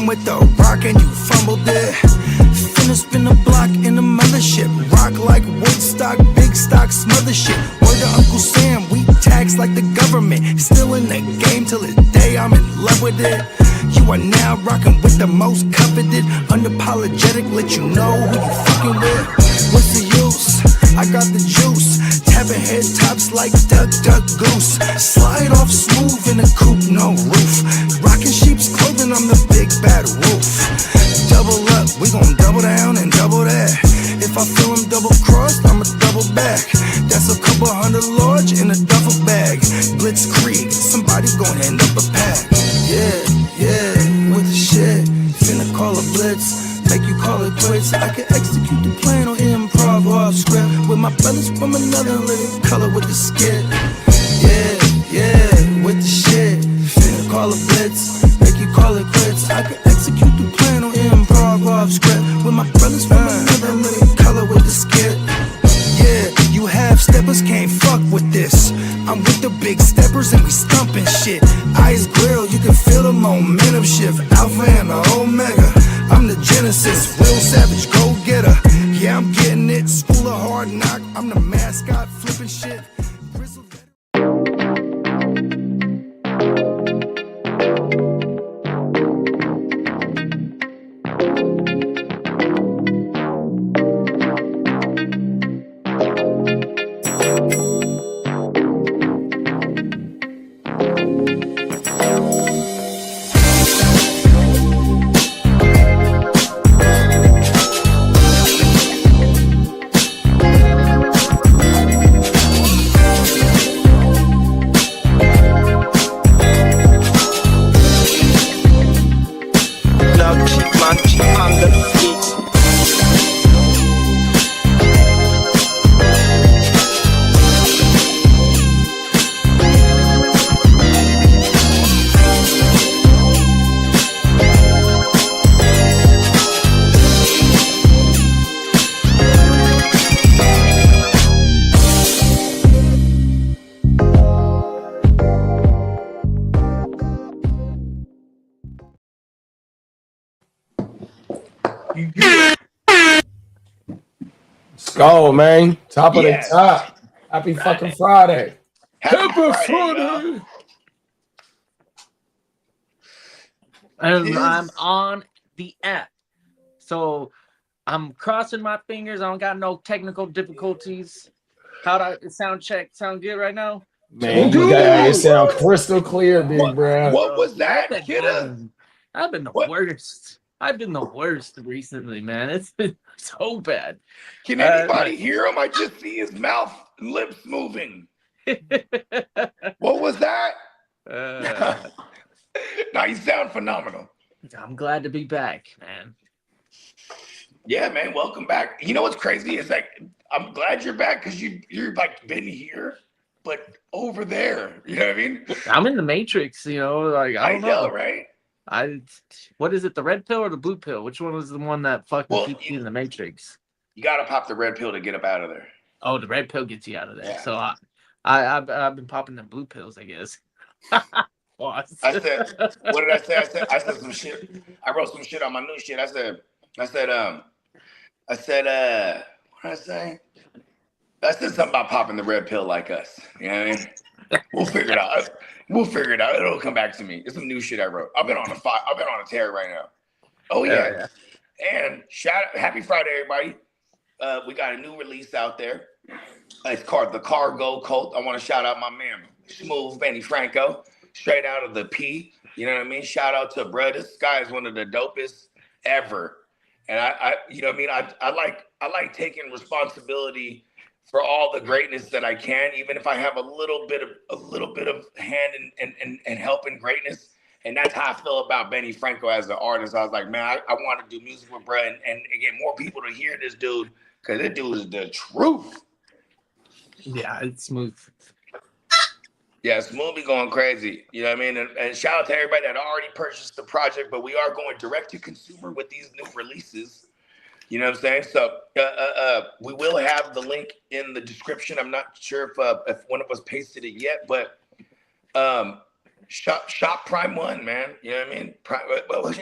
run with the rock and you fumbled it. Finna spin the block in the mothership. Rock like Woodstock, big stock, smother shit. Word to Uncle Sam, we tax like the government. Still in the game till the day I'm in love with it. You are now rocking with the most coveted. Unapologetic, let you know who you fucking with. What's the use? I got the juice. Tapping head tops like Duck, Duck, Goose. Slide off smooth in a coupe, no roof. Rocking sheep's clothing, I'm the big bad wolf. Double up, we gon' double down and double that. If I feel him double crossed, I'ma double back. That's a couple $100 large in a duffel bag. Blitzkrieg, somebody gon' end up a pack. Yeah, with the shit. Finna call a blitz, make you call it quits. I can execute the plan on improv or off script. With my brothers from another living color with the skit. Yeah, with the shit. Finna call a blitz, make you call it quits. I can execute the plan on improv or off script. With my brothers from another living color with the skit. Yeah, you half steppers can't fuck with this. I'm with the big steppers and we stumping shit. Ice grill, you can feel the momentum shift. Alpha and the Omega, I'm the Genesis. Real savage, go getter. Yeah, I'm getting it. School of hard knock, I'm the mascot, flipping shit. Go, man. Top of the top. Happy fucking Friday. Happy Friday. And I'm on the app. So I'm crossing my fingers. I don't got no technical difficulties. How'd I sound check? Sound good right now? Man, you sound crystal clear, big bro. What was that, Kitteh? I've been the worst. I've been the worst recently, man. It's been so bad. Can anybody hear him? I just see his mouth and lips moving. What was that? Now you sound phenomenal. I'm glad to be back, man. Yeah, man. Welcome back. You know what's crazy? It's like I'm glad you're back because you're like been here, but over there. You know what I mean? I'm in the Matrix. You know, like I don't know, right? What is it, the red pill or the blue pill? Which one was the one that fucking keeps you in the Matrix? You gotta pop the red pill to get up out of there. Oh, the red pill gets you out of there. Yeah. So I've been popping the blue pills, I guess. I said, what did I say? I said some shit. I wrote some shit on my new shit. I said, what did I say? I said something about popping the red pill like us. You know what I mean? We'll figure it out. It'll come back to me. It's some new shit I wrote. I've been on a tear right now. Oh yeah. And happy Friday, everybody. We got a new release out there. It's called The Cargo Cult. I want to shout out my man, Smooth Benny Franco, straight out of the P. You know what I mean? Shout out to Brad. This guy is one of the dopest ever. And I you know what I mean? I like taking responsibility for all the greatness that I can, even if I have a little bit of hand and help in greatness. And that's how I feel about Benny Franco as an artist. I was like, man, I want to do music with Brad and get more people to hear this dude, because this dude is the truth. Yeah, it's Smooth. Yeah, Smooth be going crazy. You know what I mean? And shout out to everybody that already purchased the project, but we are going direct to consumer with these new releases. You know what I'm saying? So we will have the link in the description. I'm not sure if when it was pasted it yet, but Shop Prime One, man. You know what I mean?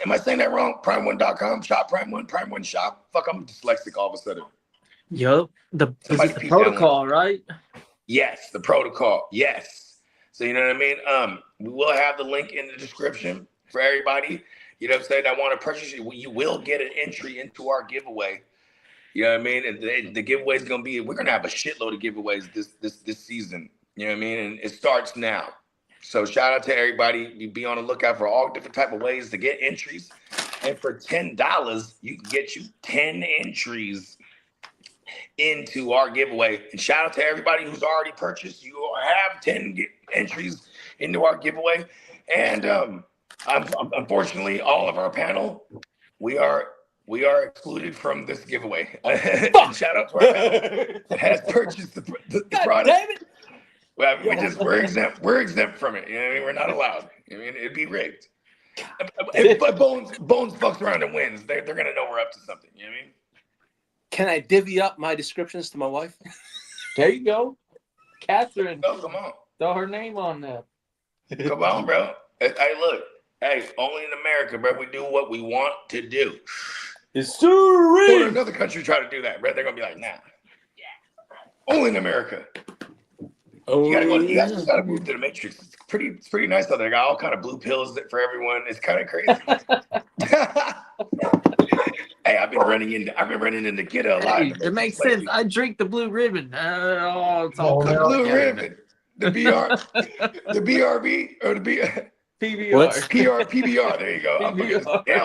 Am I saying that wrong? Prime1.com. Shop Prime One. Prime One Shop. Fuck, I'm dyslexic all of a sudden. Yup. The protocol, right? Yes, the protocol. Yes. So you know what I mean? We will have the link in the description for everybody. You know what I'm saying? I want to purchase you. You will get an entry into our giveaway. You know what I mean? And the giveaway is gonna be. We're gonna have a shitload of giveaways this season. You know what I mean? And it starts now. So shout out to everybody. Be on the lookout for all different type of ways to get entries. And for $10, you can get you 10 entries into our giveaway. And shout out to everybody who's already purchased. You have 10 entries into our giveaway. And unfortunately, all of our panel, we are excluded from this giveaway. Shout out to our panel that has purchased the product. Damn it. Well, we're exempt. We're exempt from it. You know what I mean? We're not allowed. I mean, it'd be rigged. If Bones fucks around and wins, they're gonna know we're up to something. You know what I mean? Can I divvy up my descriptions to my wife? There you go, Catherine. Oh, come on. Throw her name on that. Come on, bro. Hey, look. Hey, only in America, bro. We do what we want to do. It's too Go to another country try to do that, bro. They're gonna be like, nah. Yeah. Only in America. Oh, You gotta move to the Matrix. It's pretty nice though. They got all kind of blue pills for everyone. It's kind of crazy. Hey, I've been running into Kitteh a lot. Hey, it makes sense. I drink the blue ribbon. It's all the blue ribbon. The BRB or the PBR. PBR. There you go. I'm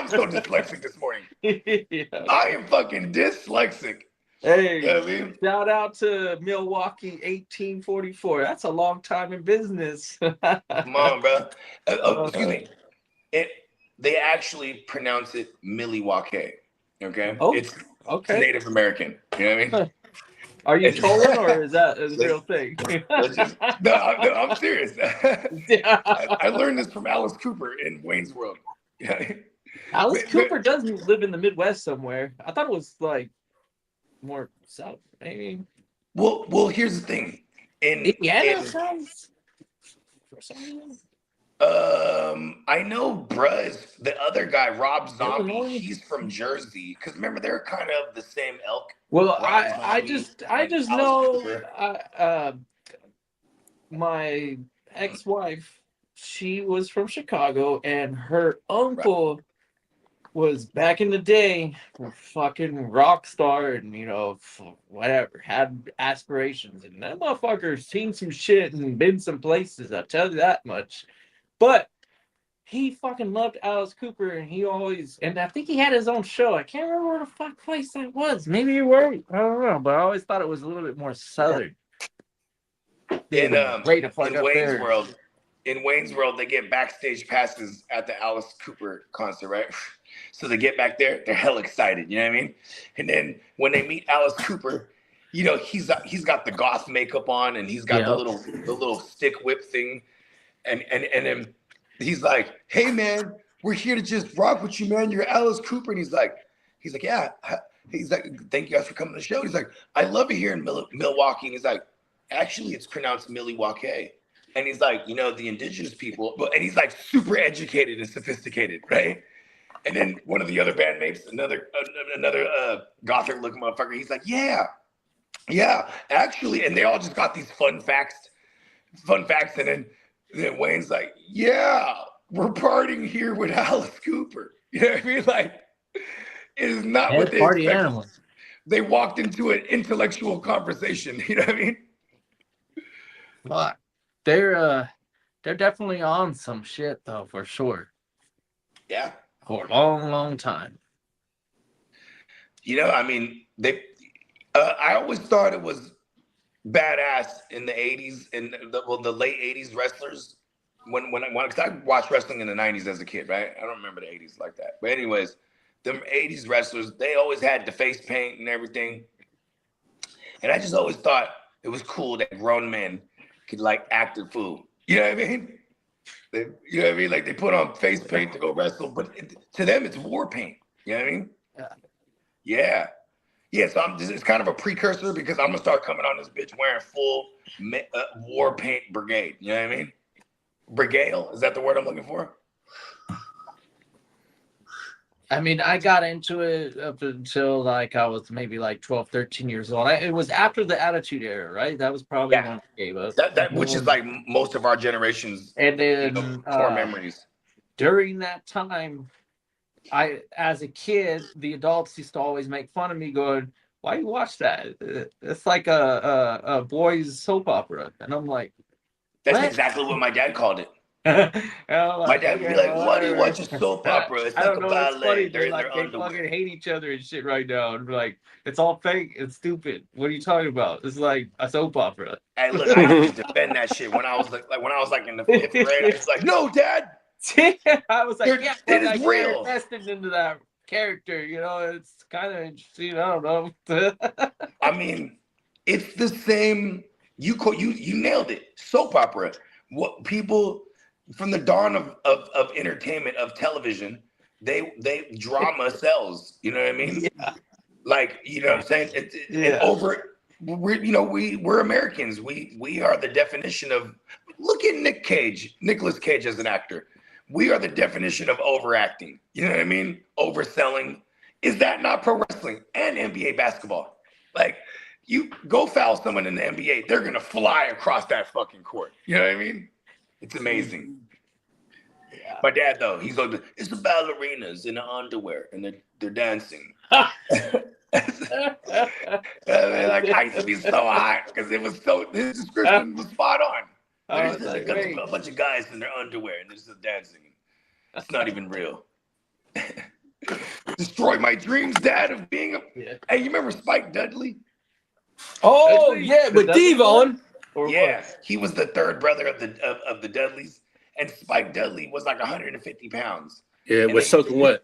so dyslexic this morning. Yeah. I am fucking dyslexic. Hey, you know what I mean? Shout out to Milwaukee 1844. That's a long time in business. Come on, bro. Excuse me. They actually pronounce it Milwaukee. Okay. Oh, it's okay. Native American. You know what I mean? Are you trolling or is that a real thing? No, I'm serious. I learned this from Alice Cooper in Wayne's World. Alice Cooper doesn't live in the Midwest somewhere. I thought it was like more south, maybe. Well, here's the thing. Indiana I know Bruz, the other guy, Rob Zombie, he's from Jersey. Because remember, they're kind of the same ilk. Well, I just know my ex-wife, she was from Chicago, and her uncle was back in the day a fucking rock star and, whatever, had aspirations. And that motherfucker's seen some shit and been some places, I'll tell you that much. But he fucking loved Alice Cooper, and I think he had his own show. I can't remember where the fuck place that was. Maybe you were, I don't know, but I always thought it was a little bit more southern. In Wayne's World, they get backstage passes at the Alice Cooper concert, right? So they get back there, they're hell excited, you know what I mean? And then when they meet Alice Cooper, he's got the goth makeup on, and he's got the little stick whip thing, and then he's like, "Hey man, we're here to just rock with you, man. You're Alice Cooper." And he's like, "Yeah." He's like, "Thank you guys for coming to the show." He's like, "I love it here in Milwaukee." And he's like, "Actually, it's pronounced Milwaukee." And he's like, the indigenous people, and he's like super educated and sophisticated, right? And then one of the other bandmates, another gothic looking motherfucker, he's like, yeah, actually, and they all just got these fun facts, and then Wayne's like, yeah, we're partying here with Alice Cooper. You know what I mean? Like, it is not what they party expected. Animals. They walked into an intellectual conversation. You know what I mean? But they're definitely on some shit though, for sure. Yeah. For a long, long time. I mean, I always thought it was badass in the 80s and the late 80s wrestlers. Because I watched wrestling in the 90s as a kid, right? I don't remember the 80s like that. But anyways, them 80s wrestlers, they always had the face paint and everything. And I just always thought it was cool that grown men could act a fool. You know what I mean? You know what I mean? Like, they put on face paint to go wrestle, but to them, it's war paint. You know what I mean? Yeah. So it's kind of a precursor, because I'm going to start coming on this bitch wearing full war paint brigade. You know what I mean? Brigale? Is that the word I'm looking for? I mean, I got into it up until like I was maybe like 12, 13 years old. It was after the Attitude Era, right? That was probably when I gave up. That which is like most of our generation's and then core memories. During that time, as a kid, the adults used to always make fun of me, going, "Why you watch that? It's like a boys soap opera." And I'm like, "That's what? exactly what my dad called it." Like, my dad would be like, "Why do you watch a soap opera? It's like a ballet. It's funny. They're in Like, their they underwear." fucking hate each other and shit right now. And like, it's all fake. It's stupid. What are you talking about? It's like a soap opera. Hey, look, I used to defend that shit when I was like when I was like in the 5th grade. I was like, "No, Dad." I was like, it is real. Invested into that character, it's kind of interesting. I don't know. I mean, it's the same. You nailed it. Soap opera. What people from the dawn of entertainment, of television, they drama sells. You know what I mean? Yeah. Like, you know what I'm saying? We're Americans. We are the definition of. Look at Nicolas Cage as an actor. We are the definition of overacting. You know what I mean? Overselling. Is that not pro wrestling and NBA basketball? Like, you go foul someone in the NBA, they're going to fly across that fucking court. You know what I mean? It's amazing. Yeah. My dad, though, he's like, it's the ballerinas in the underwear and they're dancing. I mean, like, I used to be so hot because his description was spot on. There's a bunch of guys in their underwear and they're just dancing. That's not even real. Destroy my dreams, Dad, of being a. Yeah. Hey, you remember Spike Dudley? Oh yeah, with Devon. Yeah, he was the third brother of the Dudleys, and Spike Dudley was like 150 pounds. Yeah, with soaking wet.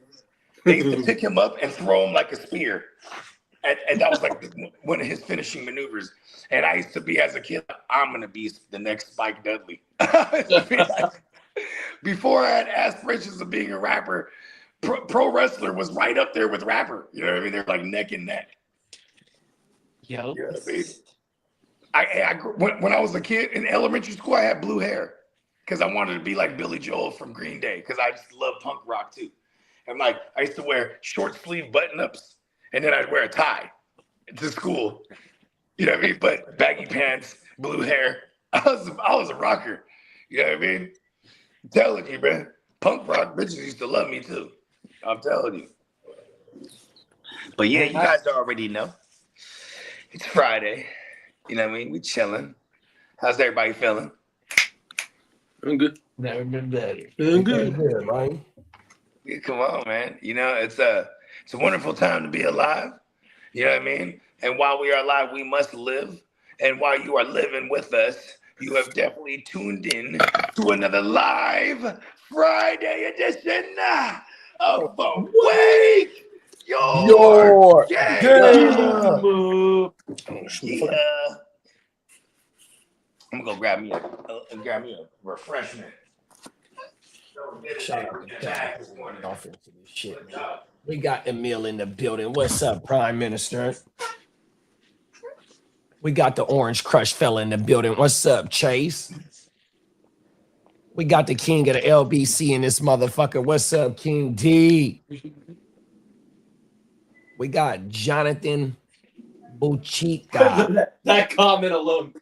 They used to pick him up and throw him like a spear, and that was like one of his finishing maneuvers. And I used to be, as a kid, I'm gonna be the next Spike Dudley. Before I had aspirations of being a rapper, pro wrestler was right up there with rapper. You know what I mean? They're like neck and neck. Yo. You know what I mean? When I was a kid in elementary school, I had blue hair because I wanted to be like Billy Joel from Green Day because I just love punk rock too. And like, I used to wear short sleeve button ups and then I'd wear a tie to school. You know what I mean? But baggy pants, blue hair. I was a rocker. You know what I mean? I'm telling you, man. Punk rock bitches used to love me too. I'm telling you. But yeah, you guys already know. It's Friday. You know what I mean? We chilling. How's everybody feeling? I'm good. Never been better. I'm good. Right? Yeah, come on, man. You know, it's a wonderful time to be alive. You know what I mean? And while we are alive, we must live. And while you are living with us, you have definitely tuned in to another live Friday edition of the Wake Your Game. Yeah. I'm gonna go grab me a refreshment. Shout out to God. Offense to this shit, man. We got Emil in the building. What's up, Prime Minister? We got the Orange Crush fella in the building. What's up, Chase? We got the king of the LBC in this motherfucker. What's up, King D? We got Jonathan Buchika. That comment alone.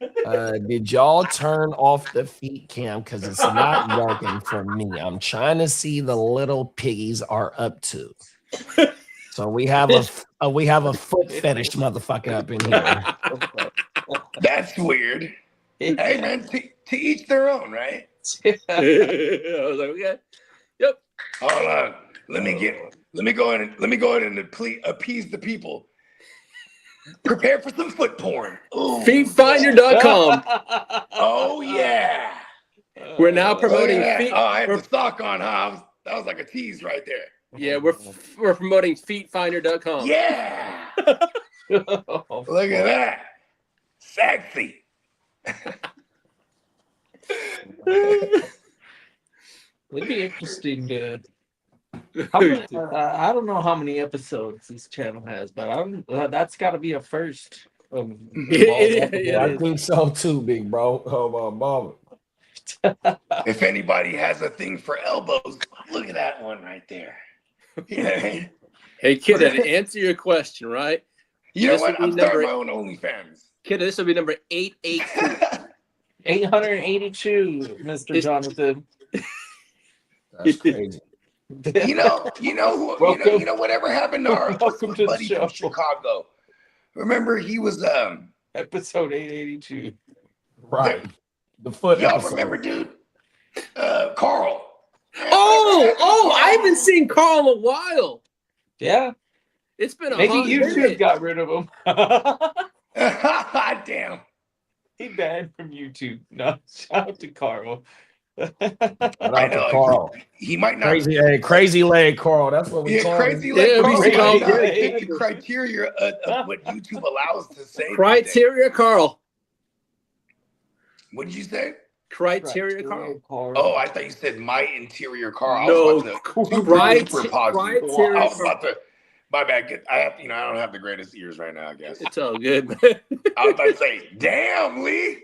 Did y'all turn off the feet cam? Because it's not working for me. I'm trying to see the little piggies are up to. So we have a foot fetish motherfucker up in here. That's weird. Hey man, to each their own, right? I was like, okay. Yep. Hold on. Let me go in and appease the people. Prepare for some foot porn. Ooh. Feetfinder.com. Oh yeah. We're now promoting feet. Oh, I had the sock on, huh? That was like a tease right there. Yeah, we're promoting feetfinder.com. Yeah. Look at that. Sexy. It'd be interesting to. I don't know how many episodes this channel has, but that's got to be a first. I think so too, big bro. Oh, Bob. If anybody has a thing for elbows, look at that one right there. You know what I mean? Hey, Kitteh, to answer your question, right? You know This what? would be I'm starting number- my own OnlyFans. Kitteh, this will be number 882. 882, Mr. Jonathan. That's crazy. You know whatever happened to our Welcome to the buddy show. from Chicago. Remember he was Episode 882. Right. The foot y'all episode. remember, dude? Carl. Oh, I haven't seen Carl in a while. Yeah. It's been a Maybe hot YouTube minute. got rid of him. Damn. He banned from YouTube. No, shout out to Carl. Shout I out to know. Carl. He might not. Crazy leg Carl. That's what we Yeah, call crazy him. like Yeah, we Carl. should call Might not him. fit the criteria of what YouTube allows to say. Criteria Carl. What did you say? Criteria Carl. Oh, I thought you said my interior car. I No, was about to super pause you. criteria I was about to. My bad. I don't have the greatest ears right now. I guess It's all good, man. I was about to say, "Damn, Lee."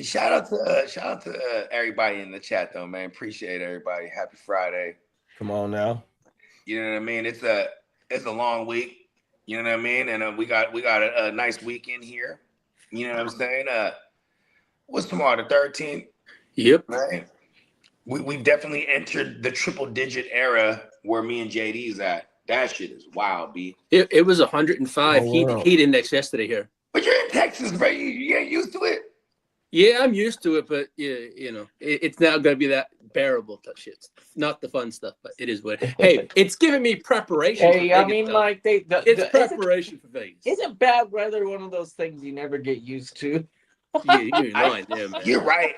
Shout out to everybody in the chat, though, man. Appreciate everybody. Happy Friday. Come on now. You know what I mean? It's a long week. You know what I mean? And we got a nice weekend here. You know what I'm saying? What's tomorrow? The 13th. Yep. Right. We've definitely entered the triple digit era where me and JD's at. That shit is wild, B. It was 105 Oh, wow. heat index yesterday here. But you're in Texas, bro. You ain't used to it. Yeah, I'm used to it, but it's now going to be that bearable type shit. Not the fun stuff, but it is what. Hey, it's giving me preparation. Hey, for I Vegas, mean, though. like it's preparation for Vegas. Isn't bad weather one of those things you never get used to? Yeah, you're lying there, man. You're right.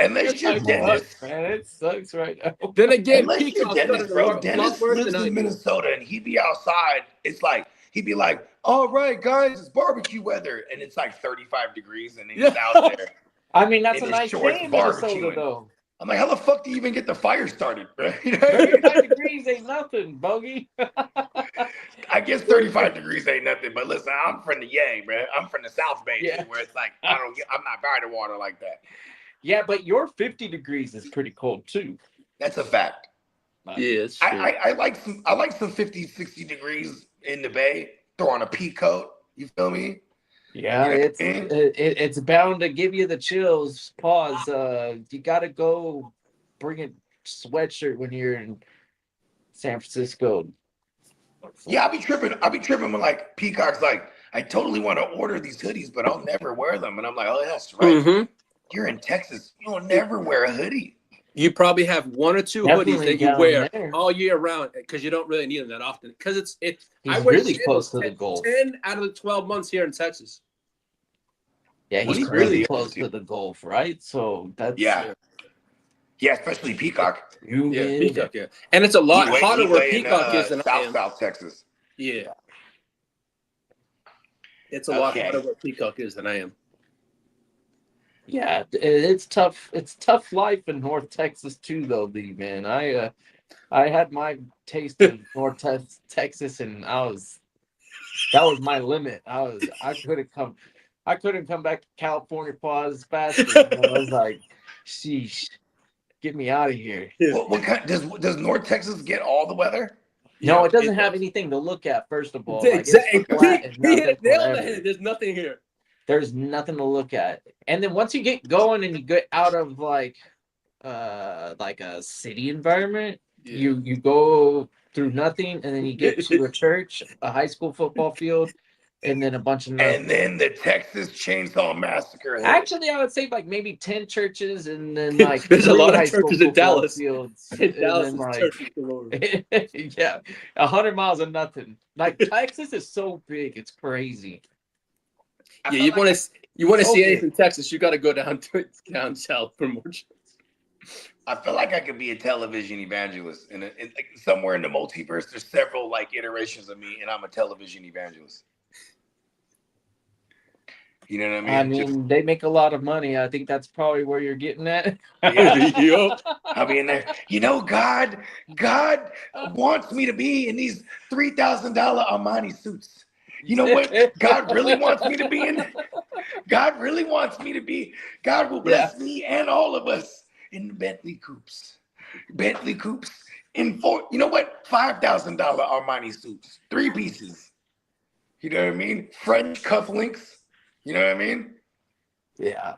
Unless you're It Dennis. sucks, man. It sucks right now. Then again, Unless you're Peacock Dennis, started bro. a lot Dennis worse lives than I in do. Minnesota and he'd be outside. It's like he'd be like, "All right, guys, it's barbecue weather," and it's like 35 degrees, and he's out there. I mean, that's In a his nice shorts day in Minnesota, barbecuing. though. I'm like, how the fuck do you even get the fire started, bro? 35 degrees ain't nothing, Bogey. I guess 35 degrees ain't nothing, but listen, I'm from the Yay, bro. I'm from the South Bay, Yeah. where it's like I'm not by the water like that. Yeah, but your 50 degrees is pretty cold too. That's a fact. Yeah, it's true. I like some 50, 60 degrees in the Bay. Throw on a pea coat. You feel me? Yeah, You know it's what I mean? it's bound to give you the chills. Pause. You gotta go bring a sweatshirt when you're in San Francisco. Yeah, I'll be tripping when like Peacock's like, I totally want to order these hoodies, but I'll never wear them. And I'm like, oh, that's right. Mm-hmm. You're in Texas. You'll never wear a hoodie. You probably have one or two Definitely hoodies that you down wear there. all year round because you don't really need them that often. Because it's He's I wear really sandals close to the goal. 10 out of the 12 months here in Texas. Yeah, he's He's really crazy. close to the Gulf, right? So that's Yeah, especially Peacock. Yeah, Peacock, yeah. And it's a lot hotter He where way in, Peacock is than I am. South Texas. Yeah. It's a lot Okay. hotter where Peacock is than I am. Yeah, it's tough. It's tough life in North Texas too, though, D man. I had my taste of North Texas, and that was my limit. I couldn't come back to California pause faster. I was like, sheesh, get me out of here. Yeah. What kind does North Texas get all the weather? No, Yeah, it doesn't it have does. anything to look at. First of all, like, it's Exactly. flat and He nothing hit it nail on the forever. head. There's nothing here. There's nothing to look at. And then once you get going and you get out of like a city environment, Yeah. you go through nothing, and then you get to a church, a high school football field, and then a bunch of nothing. And then the Texas Chainsaw Massacre. hit. Actually, I would say like maybe 10 churches, and then like There's a 3 lot of high school churches in football Dallas. fields, In and Dallas then, is like, churches galore. yeah, 100 miles of nothing. Like Texas is so big, it's crazy. I Yeah, feel you want to see Okay. anything in Texas, you got to go down south for more. I feel like I could be a television evangelist, and like somewhere in the multiverse, there's several like iterations of me, and I'm a television evangelist. You know what I I mean? mean, they make a lot of money. I think that's probably where you're getting at. Yeah. Yup. I'll be in there. You know, God wants me to be in these $3,000 Armani suits. You know what? God really wants me to be in. God really wants me to be. God will bless me and all of us in the Bentley coupes. Bentley coupes in you know what? $5,000 Armani suits, 3 pieces. You know what I mean? French cufflinks. You know what I mean? Yeah.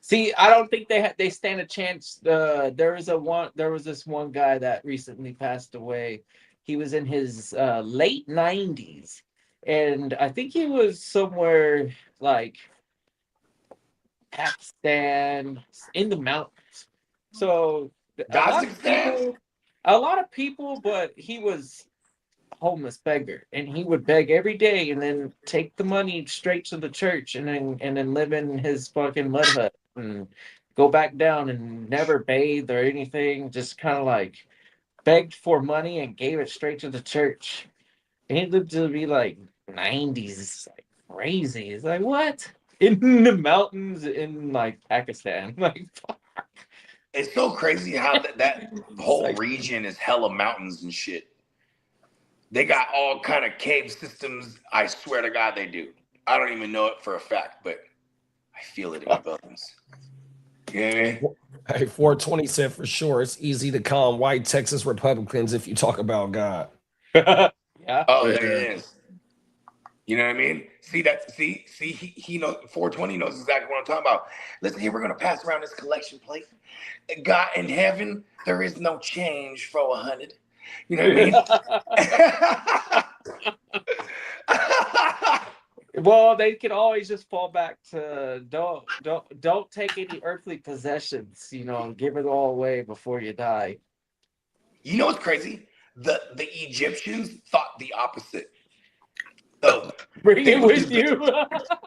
See, I don't think they stand a chance. There was this one guy that recently passed away. He was in his late 90s, and I think he was somewhere like Pakistan in the mountains. So a lot of people, but he was a homeless beggar, and he would beg every day, and then take the money straight to the church, and then live in his fucking mud hut and go back down and never bathe or anything. Just kind of like begged for money and gave it straight to the church. And he lived to be like 90s. It's like crazy. It's like, what? In the mountains in like Pakistan. Like, fuck. It's so crazy how that whole region is hella mountains and shit. They got all kind of cave systems. I swear to God they do. I don't even know it for a fact, but I feel it in my bones. You know what I mean? Hey, 420 said for sure it's easy to calm white Texas Republicans if you talk about God. Yeah. Oh, there it is. You know what I mean? See, he knows, 420 knows exactly what I'm talking about. Listen here, we're going to pass around this collection plate. God in heaven, there is no change for 100. You know what I mean? Well, they can always just fall back to don't take any earthly possessions, give it all away before you die. You know what's crazy? The Egyptians thought the opposite. So bring it with you.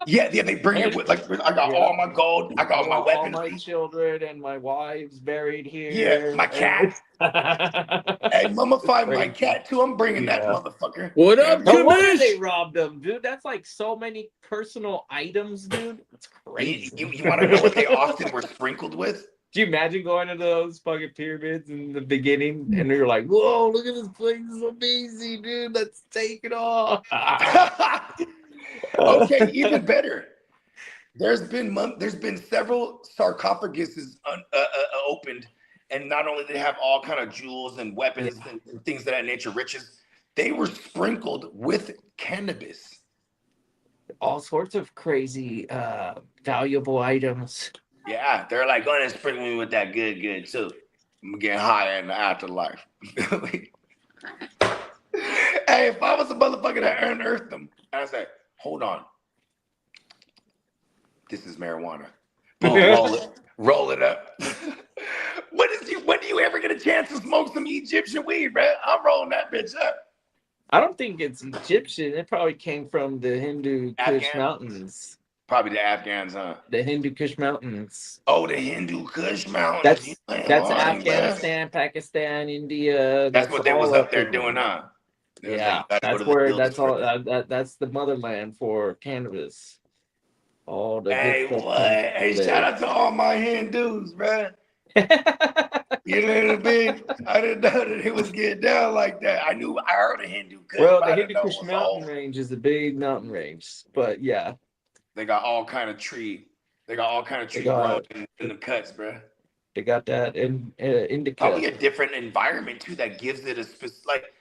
Yeah, they bring it with, like, I got all my gold, I got my weapons, all my children and my wives buried here. Yeah, my cat. Hey, mummify my cat too. I'm bringing that motherfucker. What up, No wonder Kamish? they robbed them, dude. That's like so many personal items, dude. It's crazy. You want to know what they often were sprinkled with? Do you imagine going into those fucking pyramids in the beginning and you're like, whoa, look at this place. It's amazing, dude. Let's take it off. Okay, even better. There's been several sarcophaguses opened, and not only did they have all kind of jewels and weapons and things of that nature, riches, they were sprinkled with cannabis. All sorts of crazy, valuable items. Yeah, they're like, go ahead and sprinkle me with that good too. I'm getting higher in the afterlife. Hey, if I was a motherfucker that unearthed them, and I said, hold on, this is marijuana. Boom, roll it up. When do you ever get a chance to smoke some Egyptian weed, man? I'm rolling that bitch up. I don't think it's Egyptian. It probably came from the Hindu Kush Mountains. Probably the Afghans, huh? The Hindu Kush Mountains. Oh, the Hindu Kush Mountains. That's Afghanistan, Pakistan, India. That's what they was up there doing, huh? Yeah, that's where. That's all. That's the motherland for cannabis. All the Hey, shout out to all my Hindus, man. You know what I mean? I didn't know that it was getting down like that. I heard a Hindu Kush. Well, the Hindu Kush mountain range is a big mountain range, but yeah. They got all kind of tree. They got all kind of tree growth in the cuts, bro. They got that indica. Probably a different environment too that gives it a specific,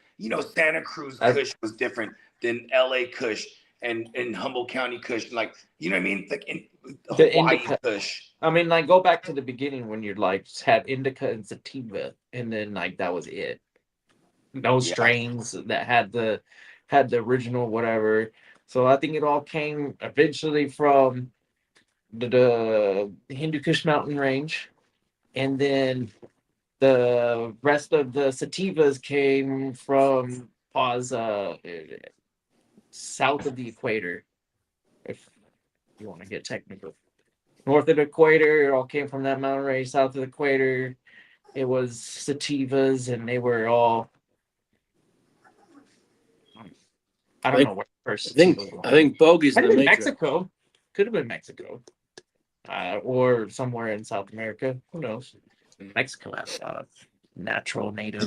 Santa Cruz Kush was different than LA Kush and Humboldt County Kush. Like, you know what I mean? Like in Hawaii Kush. I mean, like, go back to the beginning when you're like had indica and sativa, and then like that was it. No strains that had the original whatever. So I think it all came eventually from the Hindu Kush mountain range, and then the rest of the sativas came from south of the equator, if you want to get technical. North of the equator, it all came from that mountain range. South of the equator, it was sativas, and they were all. I don't know where first. I think Bogey's the major. Mexico. Could have been Mexico. Or somewhere in South America. Who knows? Mexico has a lot of natural native.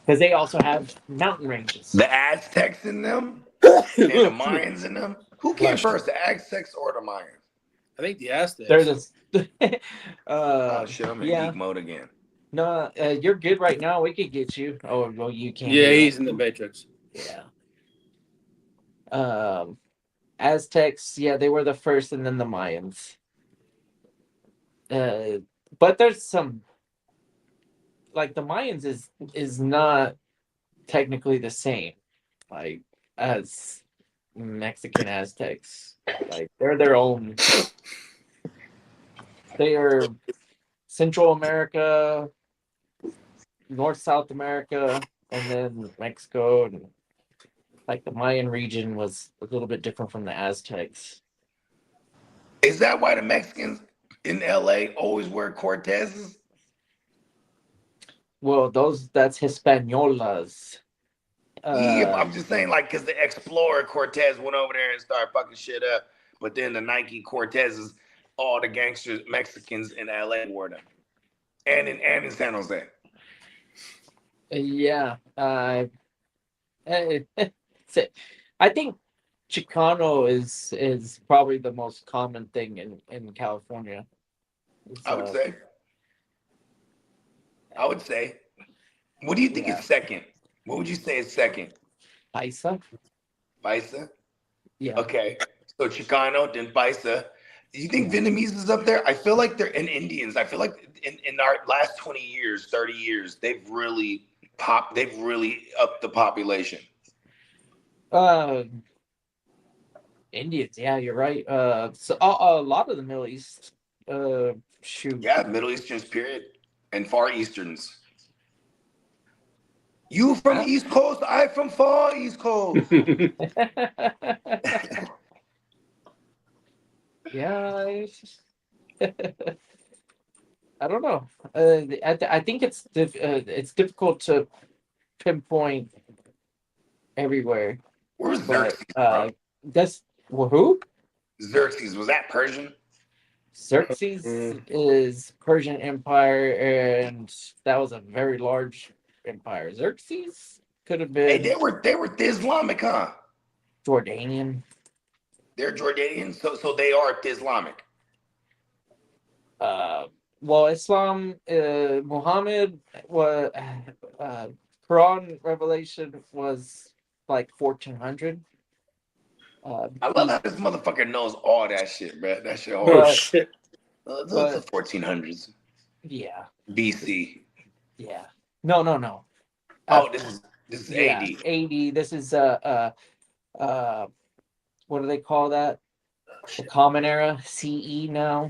Because they also have mountain ranges. The Aztecs in them? and the Mayans in them. Who came Bless you. first, the Aztecs or the Mayans? I think the Aztecs. They're the. Oh shit, I'm in Yeah. geek mode again. No, you're good right now. We could get you. Oh, well, you can't. Yeah, do he's that. in the Matrix. Yeah. Aztecs, yeah, they were the first, and then the Mayans. But there's some, like the Mayans is not technically the same, like as Mexican Aztecs. Like they're their own. They are Central America, North South America, and then Mexico, and like the Mayan region was a little bit different from the Aztecs. Is that why the Mexicans in LA always wear Cortezes? Well, that's Hispaniolas. Yeah, I'm just saying, like, because the Explorer Cortez went over there and started fucking shit up, but then the Nike Cortezes, all the gangsters, Mexicans in LA wore them, and in San Jose. Yeah. I think Chicano is probably the most common thing in California. I would say. What do you think is second? What would you say is second? Paisa. Paisa? Yeah. Okay. So Chicano, then Paisa. Do you think Vietnamese is up there? I feel like they're in Indians. I feel like in our last 20 years, 30 years, they've really upped the population. Indians, yeah, you're right. So a lot of the Middle East, shoot. Yeah, Middle Easterns, period, and Far Easterns. You from East Coast, I from Far East Coast. Yeah, I don't know. I think it's difficult to pinpoint everywhere. Where's But Xerxes from? that's who? Xerxes, was that Persian? Xerxes is Persian Empire, and that was a very large empire. Xerxes could have been. Hey, they were Islamic, huh? Jordanian. They're Jordanian, so they are Islamic. Well, Islam, Muhammad was Quran revelation was like 1400. I love how this motherfucker knows all that shit, bro. That shit hard. Oh shit! Those are 1400s. Yeah. BC. Yeah. No. Oh, this is Yeah, AD. AD. This is what do they call that? The Common Era, CE now.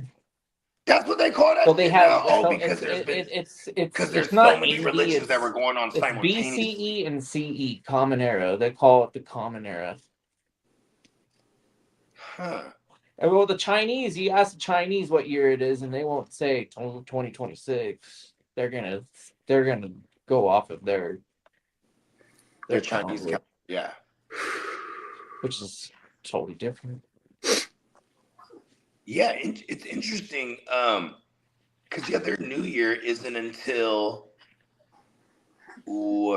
That's what they call that. So they have. now? So Because there's not so many AD, religions that were going on it's simultaneously. BCE and CE, Common Era. They call it the Common Era. Huh. And well, the Chinese, you ask the Chinese what year it is, and they won't say 2026. They're gonna go off of their Chinese. calendar, Yeah. which is totally different. Yeah, it's interesting. Because their New Year isn't until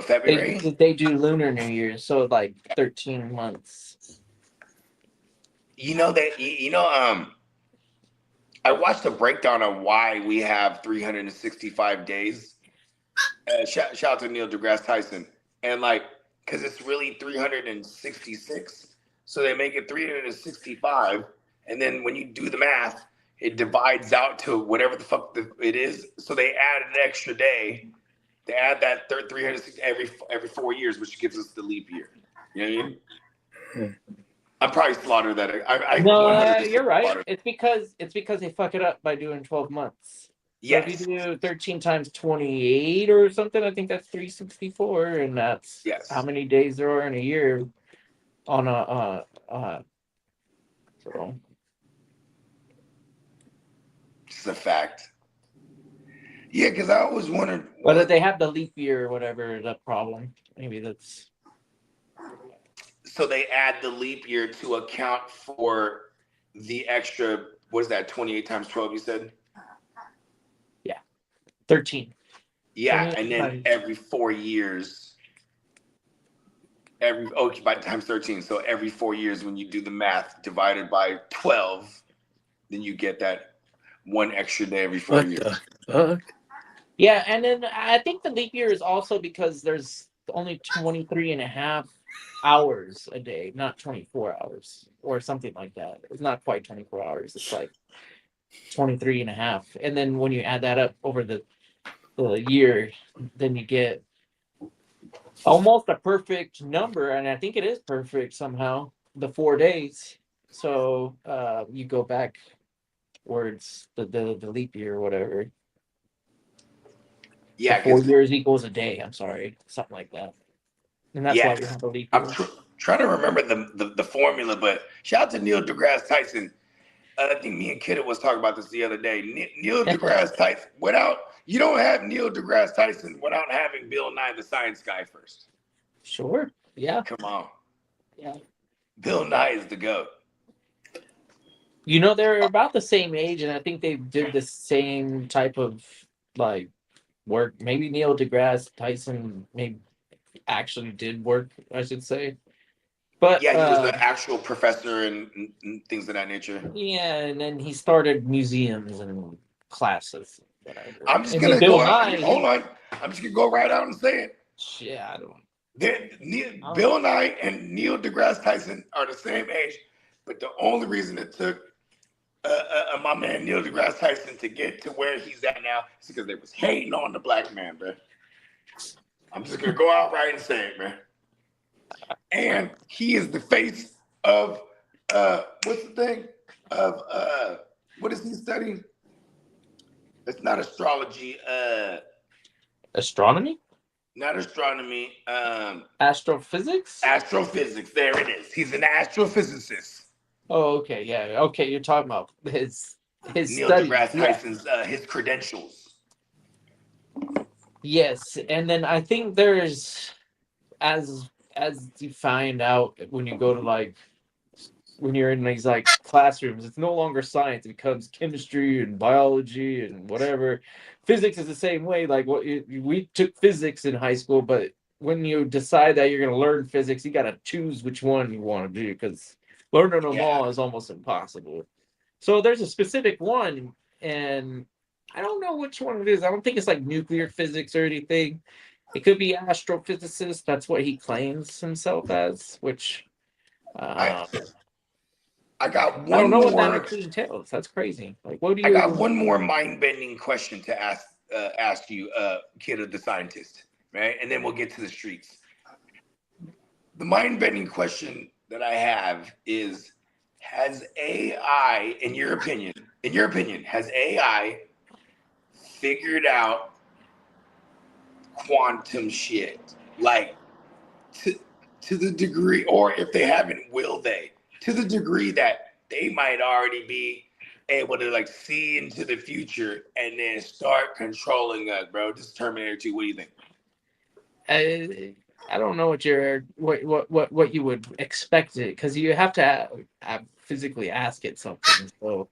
February. They do Lunar New Year, so like 13 months. I watched a breakdown on why we have 365 days. Shout out to Neil deGrasse Tyson, and because it's really 366, so they make it 365, and then when you do the math, it divides out to whatever the fuck it is. So they add an extra day. They add that 360 every 4 years, which gives us the leap year. You know what I mean? I'm probably slaughtered that. No, you're right. It's because they fuck it up by doing 12 months. Yes. So if you do 13 times 28 or something, I think that's 364, and that's how many days there are in a year on so. It's a fact. Yeah, because I always wondered. Whether they have the leap year or whatever, the problem. Maybe that's. So they add the leap year to account for the extra, what is that, 28 times 12, you said? Yeah, 13. Yeah, and then every 4 years. by times 13. So every 4 years, when you do the math divided by 12, then you get that one extra day every 4 years. Fuck. Yeah, and then I think the leap year is also because there's only 23 and a half hours a day, not 24 hours or something like that. It's not quite 24 hours. It's like 23 and a half. And then when you add that up over the year, then you get almost a perfect number. And I think it is perfect somehow, the 4 days. So you go back words, the leap year or whatever. Yeah, 4 years equals a day. I'm sorry, something like that. And that's why we have a leap year. I'm trying to remember the formula, but shout out to Neil deGrasse Tyson. I think me and Kitteh was talking about this the other day. Neil deGrasse Tyson, you don't have Neil deGrasse Tyson without having Bill Nye the Science Guy first. Sure. Yeah. Come on. Yeah. Bill Nye is the GOAT. You know, they're about the same age, and I think they did the same type of like work. Maybe Neil deGrasse Tyson maybe actually did work, I should say. But yeah, he was the actual professor and things of that nature. Yeah, and then he started museums and classes. Whatever. I'm just gonna go out. Hold on. I'm just gonna go right out and say it. Yeah, I don't. Bill Nye and Neil deGrasse Tyson are the same age, but the only reason it took my man Neil deGrasse Tyson to get to where he's at now is because they was hating on the black man, bro. I'm just gonna go out right and say it, man. And he is the face of what's the thing of what is he studying? It's not astrology. Astronomy? Not astronomy. Astrophysics? Astrophysics. There it is. He's an astrophysicist. Oh, okay, yeah, okay. You're talking about his Neil studies. deGrasse Tyson's his credentials. Yes, and then I think there's as you find out when you go to when you're in these classrooms, it's no longer science. It becomes chemistry and biology and whatever. Physics is the same way. We took physics in high school, but when you decide that you're going to learn physics, you got to choose which one you want to do because learning them all is almost impossible. So there's a specific one, and I don't know which one it is. I don't think it's nuclear physics or anything. It could be astrophysicist. That's what he claims himself as, which I got one I don't know more, what that actually entails. That's crazy. What do you? I got one more mind-bending question to ask you, Kitteh the scientist, right? And then we'll get to the streets. The mind-bending question that I have is: has AI, in your opinion, has AI figured out quantum shit? To the degree, or if they haven't, will they? To the degree that they might already be able to see into the future and then start controlling us, bro. This is Terminator 2. What do you think? I don't know what you would expect it, because you have to physically ask it something. So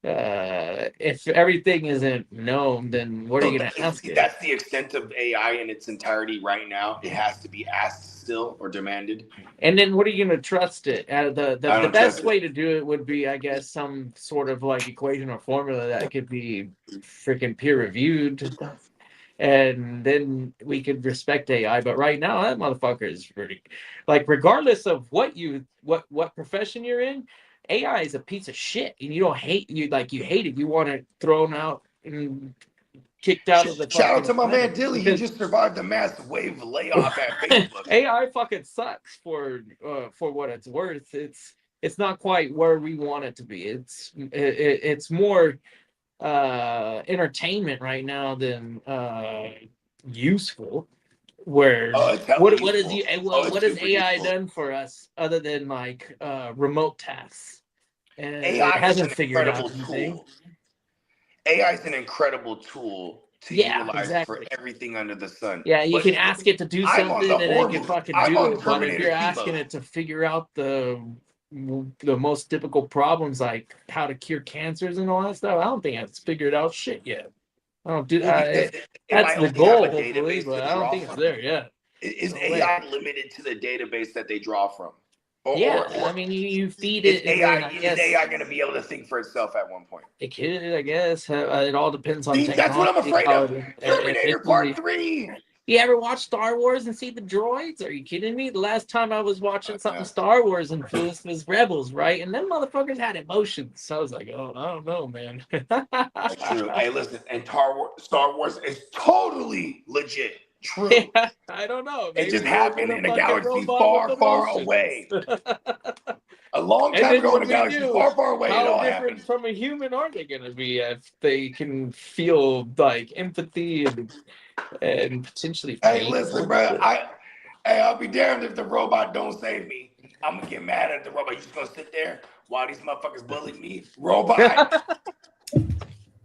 if everything isn't known, then what are you going to ask it? That's the extent of AI in its entirety right now. It has to be asked still or demanded. And then what are you going to trust it? The best way to do it would be, I guess, some sort of equation or formula that could be freaking peer reviewed. And then we could respect AI. But right now, that motherfucker is pretty, regardless of what profession you're in, AI is a piece of shit, and you don't hate you hate it. You want it thrown out and kicked out of the. Shout out to my man Dilly. He just survived the massive wave layoff at Facebook. AI fucking sucks for what it's worth. It's not quite where we want it to be. It's more entertainment right now than useful. Where what has AI done for us other than remote tasks? And AI it hasn't figured out anything. AI is an incredible tool to utilize for everything under the sun. Yeah, you can ask it to do something and it can fucking do it. But if you're asking it to figure out the most difficult problems, like how to cure cancers and all that stuff, I don't think it's figured out shit yet. I don't do that. That's the goal, hopefully, but I don't think it's there yet. Is AI limited to the database that they draw from? Or I mean, you feed it. Is AI going to be able to think for itself at one point? It could, I guess. It all depends on technology. That's what I'm afraid of. Terminator Part 3. You ever watch Star Wars and see the droids? Are you kidding me? The last time I was watching something Star Wars influenced was Rebels, right? And them motherfuckers had emotions. So I was like, oh, I don't know, man. That's true. Hey, listen, and Star Wars is totally legit. True. Yeah, I don't know. It just happened in a galaxy far, far away. A long time ago in a galaxy far, far away. How different from a human are they going to be if they can feel like empathy and potentially pain? Hey, listen, bro. I'll be damned if the robot don't save me. I'm gonna get mad at the robot. You just gonna sit there while these motherfuckers bully me, robot.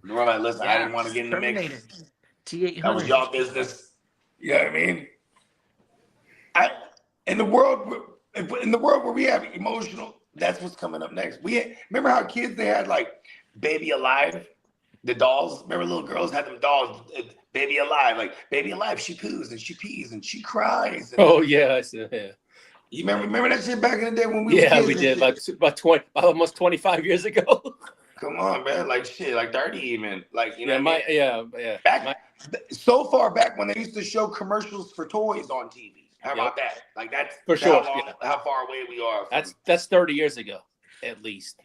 Robot, listen, I didn't want to get in the mix. T800. That was y'all business. You know what I mean? In the world where we have emotional, that's what's coming up next. Remember how kids, they had like Baby Alive, the dolls. Remember little girls had them dolls, Baby Alive, like Baby Alive. She poos and she pees and she cries. And, oh yeah, I see. Yeah. You remember that shit back in the day when we? Yeah, we did like about almost 25 years ago. Come on, man, like shit, like 30 even, like you know. Yeah, So far back when they used to show commercials for toys on TV. How about that? Like that's for sure. How far away we are. That's 30 years ago, at least.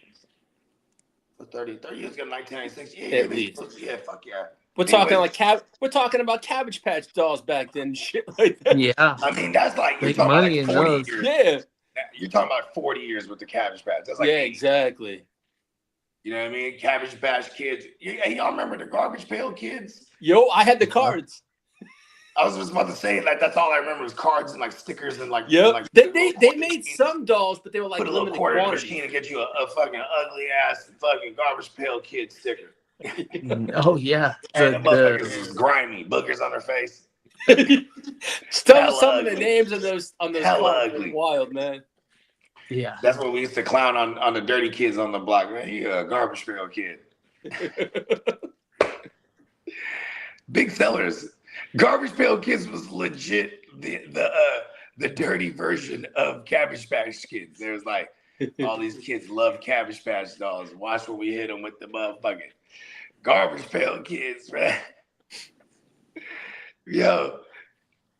30 years ago, 1996. Yeah, at least. Yeah, fuck yeah. We're talking about Cabbage Patch dolls back then, shit like that. Yeah, I mean that's like you're make talking money about in 40 those. years. Yeah, you're talking about 40 years with the Cabbage Patch. That's like exactly. You know what I mean? Cabbage Patch Kids. Y'all remember the Garbage Pail Kids? Yo, I had the cards. I was just about to say, like, that's all I remember was cards and like stickers and like. Yeah, like, they made some dolls, but they were like put a little limited quarter in the quantity. machine and get you a fucking ugly ass fucking Garbage Pail Kid sticker. Oh yeah, And the motherfuckers was grimy, boogers on their face. Some of the names on those hella cards ugly. were wild, man. Yeah, that's what we used to clown on the dirty kids on the block. Man, you a Garbage Pail Kid. Big sellers. Garbage Pail Kids was legit the dirty version of Cabbage Patch Kids. There's like all these kids love Cabbage Patch dolls. Watch when we hit them with the motherfucking Garbage Pail Kids, man. Yo,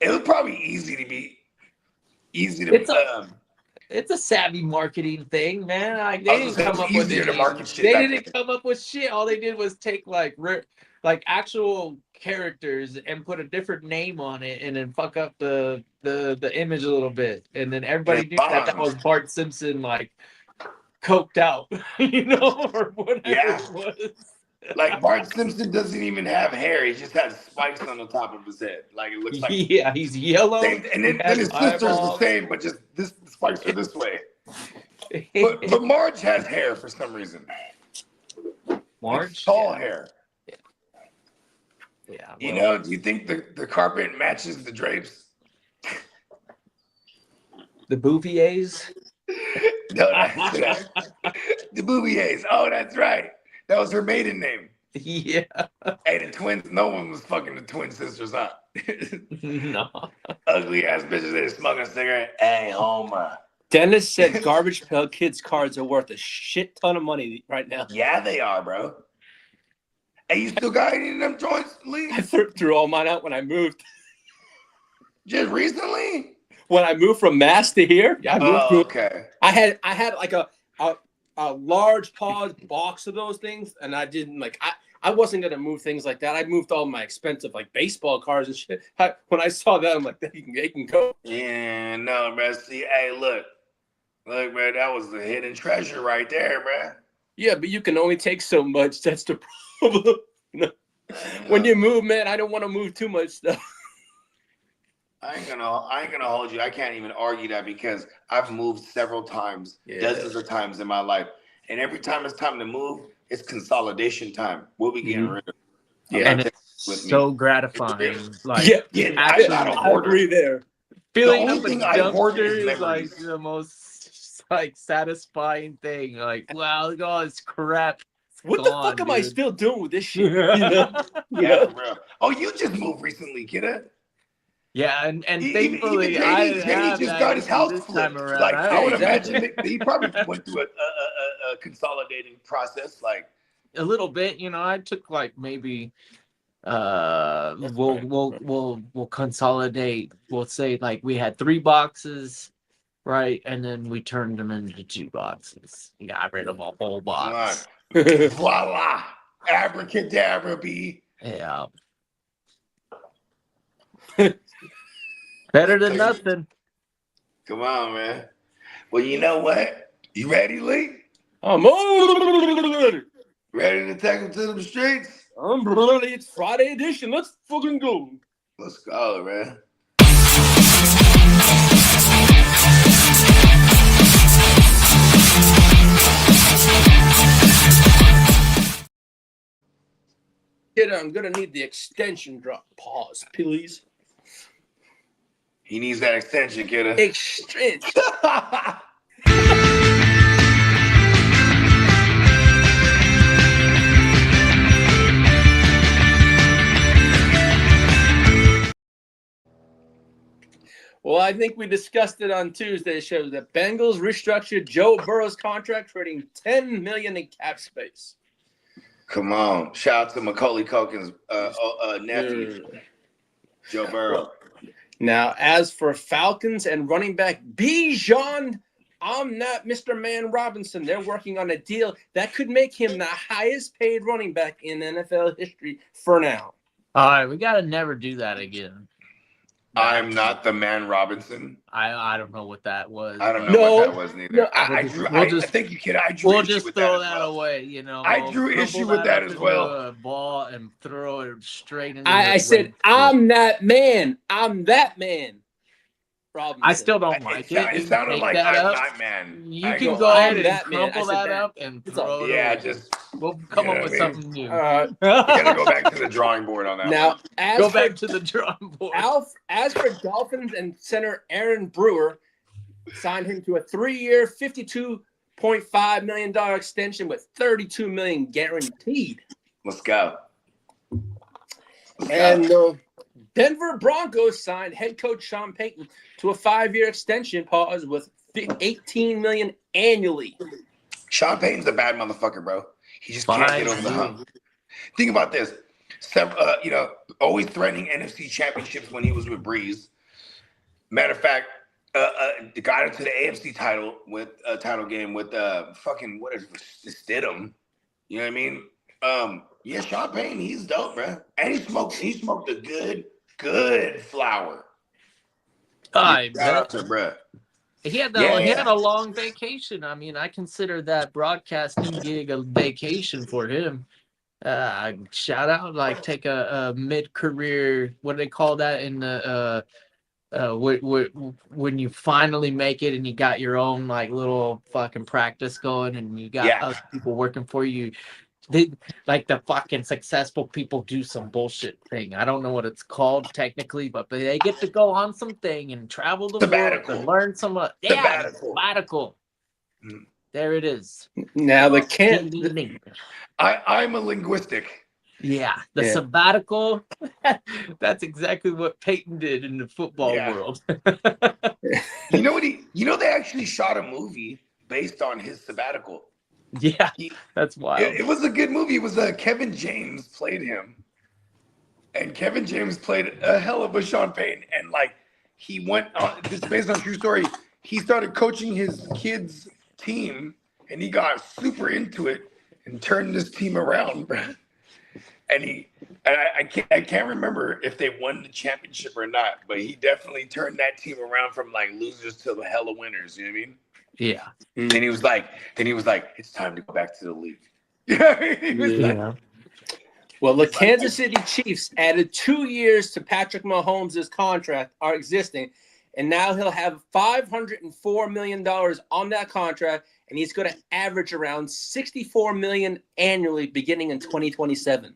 it was probably easy to. It's a savvy marketing thing, man. Like they didn't come up with it. They didn't come up with shit. All they did was take like actual characters and put a different name on it, and then fuck up the image a little bit, and then everybody knew that was Bart Simpson, like coked out, you know, or whatever it was. Like Bart Simpson doesn't even have hair; he just has spikes on the top of his head. Like it looks like he's yellow, and then his sister's the same, but just the spikes are this way. But Marge has hair for some reason. Marge, tall hair. Yeah. You know, do you think the carpet matches the drapes? The Bouviers? No, the Bouviers. Oh, that's right. That was her maiden name. Yeah. Hey, the twins. No one was fucking the twin sisters, huh? No. Ugly ass bitches. They smoking a cigarette. Hey, Homer. Dennis said Garbage Pail Kids cards are worth a shit ton of money right now. Yeah, they are, bro. Hey, you still got any of them joints, Lee? I threw all mine out when I moved. Just recently? When I moved from Mass to here, yeah, I moved okay. I had like a large pause box of those things, and I didn't like I wasn't gonna move things like that. I moved all my expensive like baseball cards and shit. When I saw that, I'm like, they can go. Yeah, no, man. See, hey, look, man, that was the hidden treasure right there, man. Yeah, but you can only take so much. That's the problem. When you move, man, I don't want to move too much stuff. I ain't gonna hold you. I can't even argue that because I've moved several times, dozens of times in my life, and every time it's time to move, it's consolidation time. We'll be getting rid of. And it's so gratifying. Like, I agree there. Feeling up a dumpster is like the most like satisfying thing. Like, wow, look at all this crap. What the fuck am I still doing with this shit? Yeah, bro. Oh, you just moved recently, Kitteh. Yeah, and Even thankfully JD have just that got his issue house this flipped. time around. Like I would exactly. imagine that he probably went through a consolidating process. Like A little bit, I took like maybe we'll consolidate. We'll say like we had 3 boxes, right? And then we turned them into 2 boxes. We got rid of a whole box. voila, abracadabra, B. Yeah. Better than nothing. Come on, man. Well, you know what? You ready, Lee? I'm ready. Ready to take him to the streets? I'm ready. It's Friday edition. Let's fucking go. Let's go, man. Kitteh, I'm gonna need the extension drop. Pause, please. He needs that extension, Kitteh. Extension. Well, I think we discussed it on Tuesday's show. The Bengals restructured Joe Burrow's contract, trading $10 million in cap space. Come on. Shout out to Macaulay Culkin's nephew, Joe Burrow. Now, as for Falcons and running back Bijan, I'm not Mr. Man Robinson. They're working on a deal that could make him the highest paid running back in NFL history for now. All right, we gotta never do that again. I'm not the man Robinson. I don't know what that was. I don't know what that was neither. No, I think you kid. I drew We'll issue just with throw that, that away. I drew issue with that as well. A ball and throw it straight into. I said, I'm that man. I'm that man. Robinson. I still don't like it. It sounded like I'm not man. You can go ahead and that man. crumple that up and throw it Yeah, away. just We'll come up with something new. you gotta go back to the drawing board on that. Now, one. Back to the drawing board. As for Dolphins and center Aaron Brewer, signed him to a 3-year, $52.5 million extension with $32 million guaranteed. Let's go. And the Denver Broncos signed head coach Sean Payton to a 5-year extension pause with $18 million annually. Sean Payton's a bad motherfucker, bro. He just can't get over the hump. Think about this. Always threatening NFC championships when he was with Breeze. Matter of fact, got into the AFC title game with Stidham. You know what I mean? Yeah, Sean Payton, he's dope, bro. And he smoked a good flower. Shout out to bro. He had a long vacation. I mean, I consider that broadcasting gig a vacation for him. Shout out, like take a mid-career. What do they call that in the when you finally make it and you got your own like little fucking practice going and you got other people working for you. They, like the fucking successful people do some bullshit thing. I don't know what it's called technically, but they get to go on something and travel the world and learn some. Sabbatical. There it is. Now I'm a linguistic. Yeah, sabbatical. That's exactly what Peyton did in the football world. They actually shot a movie based on his sabbatical. Yeah, that's wild. It was a good movie. It was Kevin James played him, and Kevin James played a hell of a Sean Payton. And like he went on this based on a true story. He started coaching his kids' team, and he got super into it and turned this team around, bro. And I can't remember if they won the championship or not, but he definitely turned that team around from like losers to the hella winners. You know what I mean? Yeah. And he was like, it's time to go back to the league. Well, the Kansas City Chiefs added 2 years to Patrick Mahomes' contract, are existing, and now he'll have $504 million on that contract, and he's going to average around $64 million annually beginning in 2027.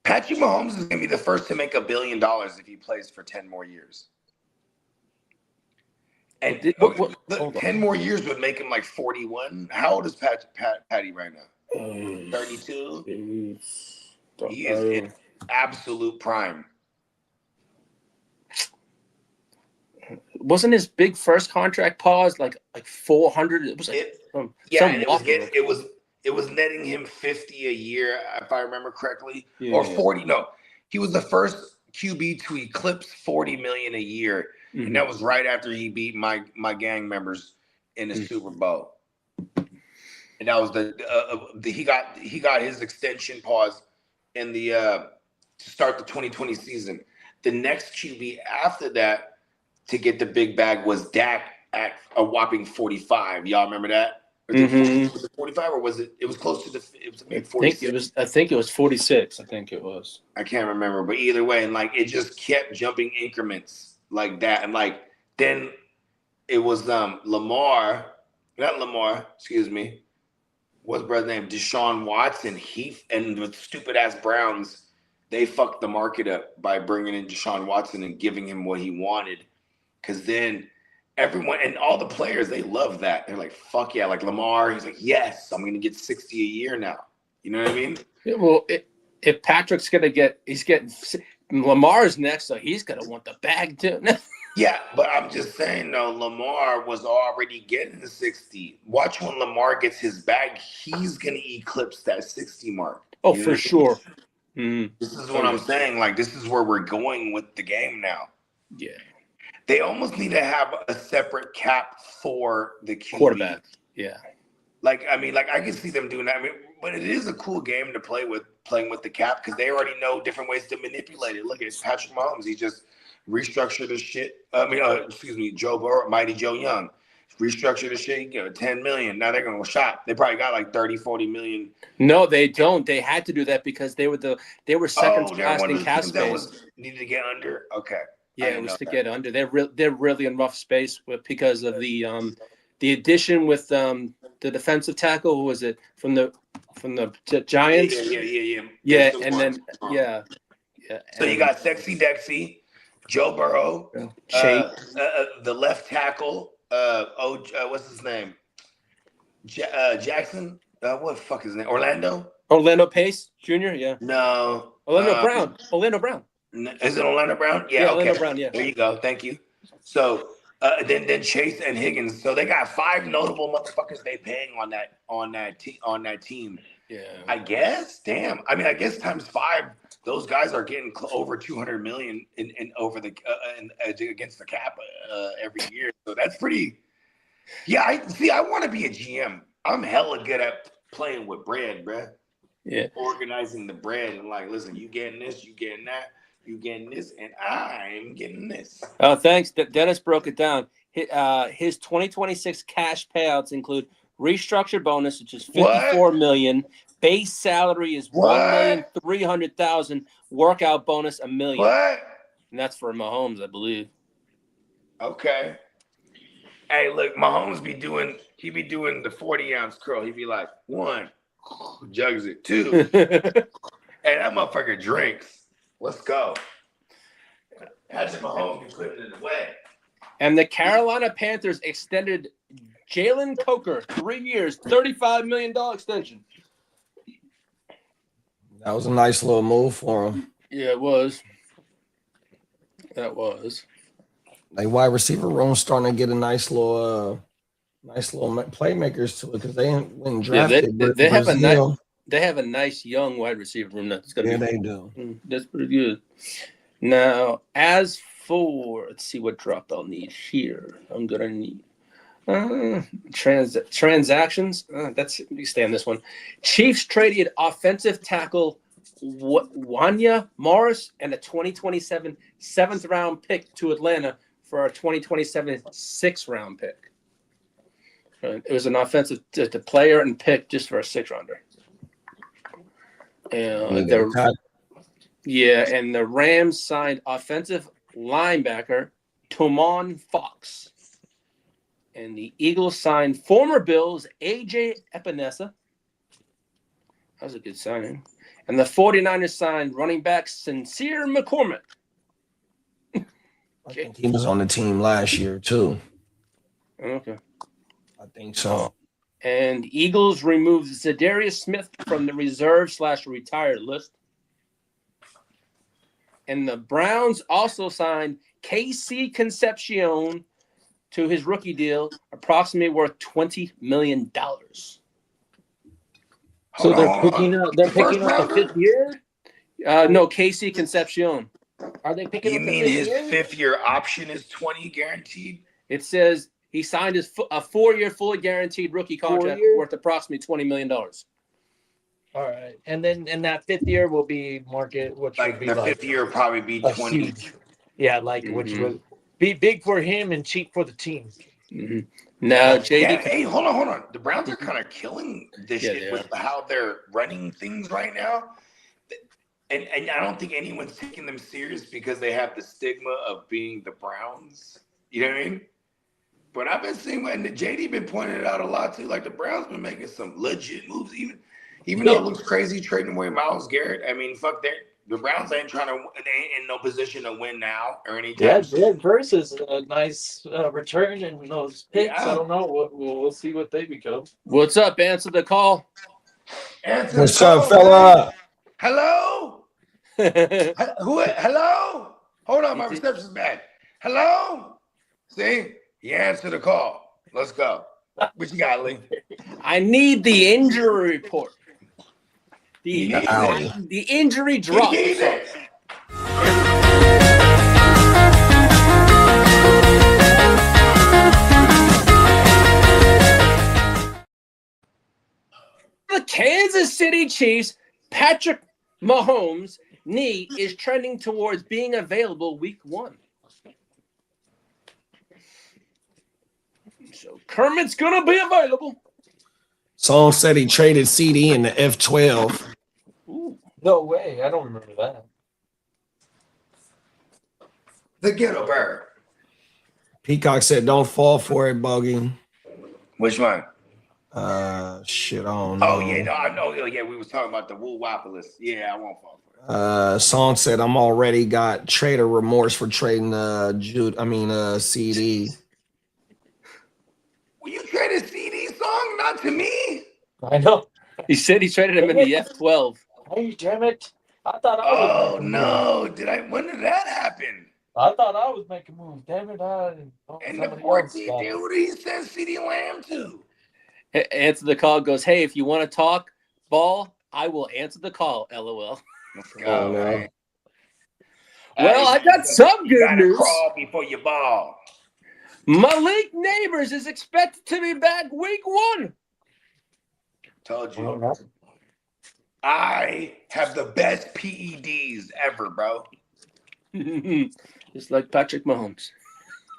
Patrick Mahomes is going to be the first to make $1 billion if he plays for 10 more years. And 10 more years would make him like 41. How old is Patty right now? 32. He is in absolute prime. wasn't his big first contract pause like 400? It was like it was netting him 50 a year, if I remember correctly, Yeah, or 40. No, he was the first QB to eclipse 40 million a year, and that was right after he beat my gang members in the Super Bowl. And that was he got his extension pause in the to start the 2020 season. The next QB after that to get the big bag was Dak at a whopping 45. Y'all remember that? Was it 45 or was it? It was close to it was maybe 46. I think it was 46. I think it was. I can't remember, but either way, and like it just kept jumping increments like that, and like then it was excuse me, what's brother's name? Deshaun Watson. And the stupid ass Browns, they fucked the market up by bringing in Deshaun Watson and giving him what he wanted, because then everyone and all the players, they love that. They're like, fuck yeah. Like Lamar, he's like, yes, I'm going to get 60 a year now. You know what I mean? Yeah, well, if Patrick's going to he's getting Lamar's next, so he's going to want the bag too. Yeah, but I'm just saying, though, Lamar was already getting the 60. Watch when Lamar gets his bag, he's going to eclipse that 60 mark. Oh, for sure. This is what I'm saying. Like, this is where we're going with the game now. Yeah. They almost need to have a separate cap for the QB. Quarterback. Yeah. I can see them doing that. But it is a cool game to play with, playing with the cap, because they already know different ways to manipulate it. Look at Patrick Mahomes. He just restructured his shit. Joe Burrow, Mighty Joe Young. Restructured the shit, $10 million. Now they're going to go shop. They probably got like 30, 40 million. No, they don't. They had to do that because they were second last in cap space. Needed to get under? Okay. Yeah, it was to get under. They're really in rough space because of the addition with the defensive tackle. Who was it from the Giants? Yeah, and then yeah. So you got Sexy Dexy, Joe Burrow, the left tackle. What's his name? Jackson. What the fuck is his name? Orlando Pace Jr. Yeah. No. Orlando Brown. Is it Orlando Brown? Yeah, okay. Orlando Brown, yeah. There you go. Thank you. So then Chase and Higgins. So they got 5 notable motherfuckers they paying on that team. Yeah. I guess. Damn. I guess times 5, those guys are getting over 200 million in over the against the cap every year. So that's pretty. Yeah. I want to be a GM. I'm hella good at playing with bread, bruh. Yeah. Organizing the bread and like, listen, you getting this, you getting that. You getting this, and I'm getting this. Oh, thanks. Dennis broke it down. His 2026 cash payouts include restructured bonus, which is $54 million. Base salary is $1,300,000. Workout bonus $1 million. What? And that's for Mahomes, I believe. Okay. Hey, look, Mahomes be doing the 40-ounce curl. He'd be like, 1, jugs it, 2. Hey, that motherfucker drinks. Let's go. Patrick Mahomes be putting it away. And the Carolina Panthers extended Jalen Coker 3 years, $35 million extension. That was a nice little move for him. Yeah, it was. That was. Like wide receiver room starting to get a nice little playmakers to it because they went and drafted. Yeah, they have a nice young wide receiver room. That's gonna they do. That's pretty good. Now, as for let's see what drop I'll need here. I'm gonna need transactions. You stay on this one. Chiefs traded offensive tackle Wanya Morris and a 2027 7th round pick to Atlanta for a 2027 6th round pick. It was an offensive player and pick just for a 6th rounder. And the Rams signed offensive linebacker Tomon Fox. And the Eagles signed former Bills A.J. Epinesa. That was a good signing. And the 49ers signed running back Sincere McCormick. I think he was on the team last year, too. Okay. I think so. And Eagles removed Zadarius Smith from the reserve/retired list. And the Browns also signed KC Concepcion to his rookie deal, approximately worth $20 million. So they're picking up the fifth year? No, Casey Concepcion. Are they picking You up the mean fifth his year? fifth-year option is 20 guaranteed? It says he signed a 4-year fully guaranteed rookie contract worth approximately $20 million. All right. And then in that fifth year will be market, which Like would be the like fifth year will probably be a 20. huge, yeah, like which would be big for him and cheap for the team. Now, JD. Yeah, hey, hold on. The Browns are kind of killing this shit with how they're running things right now. And I don't think anyone's taking them serious because they have the stigma of being the Browns. You know what I mean? But I've been seeing, and JD been pointing it out a lot too. Like the Browns been making some legit moves, even though it looks crazy trading away Myles Garrett. I mean, fuck that. The Browns ain't they ain't in no position to win now or anytime. Yeah, Jared Verse is a nice return in those picks. Yeah. I don't know. We'll see what they become. What's up? Answer the call. What's up, fella? Hello? Hello? Hold on, my reception's bad. Hello? See? You answer the call. Let's go. What you got, Lee? I need the injury report. The injury drop. The Kansas City Chiefs, Patrick Mahomes' knee is trending towards being available week 1. So Kermit's gonna be available. Song said he traded CD in the F12. Ooh, no way. I don't remember that. The Ghetto Bird. Peacock said, "Don't fall for it, Bogey." Which one? Shit, I don't know. Oh yeah, no, I know. Yeah, we was talking about the Woowapolis. Yeah, I won't fall for it. Song said, "I'm already got trader remorse for trading CD." Well, you traded CD Song, not to me. I know. He said he traded him in the F12. Hey, damn it! I thought I was. Oh no! When did that happen? I thought I was making moves. Damn it! And the 14th dude, who did he send CD Lamb to? Answer the call. Goes, hey, if you want to talk ball, I will answer the call. LOL. Let's go, man. Well, I got some good news. Crawl before you ball. Malik Nabers is expected to be back week 1. Told you. I have the best PEDs ever, bro. Just like Patrick Mahomes.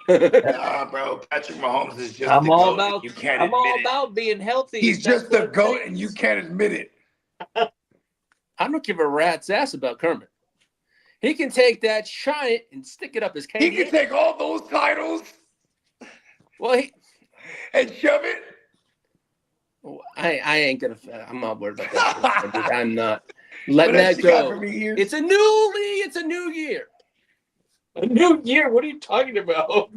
Nah, bro. Patrick Mahomes is just I'm the all GOAT. about. You can't I'm admit all it. about being healthy. He's just the GOAT, and you can't admit it. I don't give a rat's ass about Kermit. He can take that, shine it, and stick it up his candy. He can take all those titles Well, and shove it. I ain't gonna. I'm not worried about that. I'm not letting that What else you got go. for me here? It's a new league. It's a new year. A new year? What are you talking about?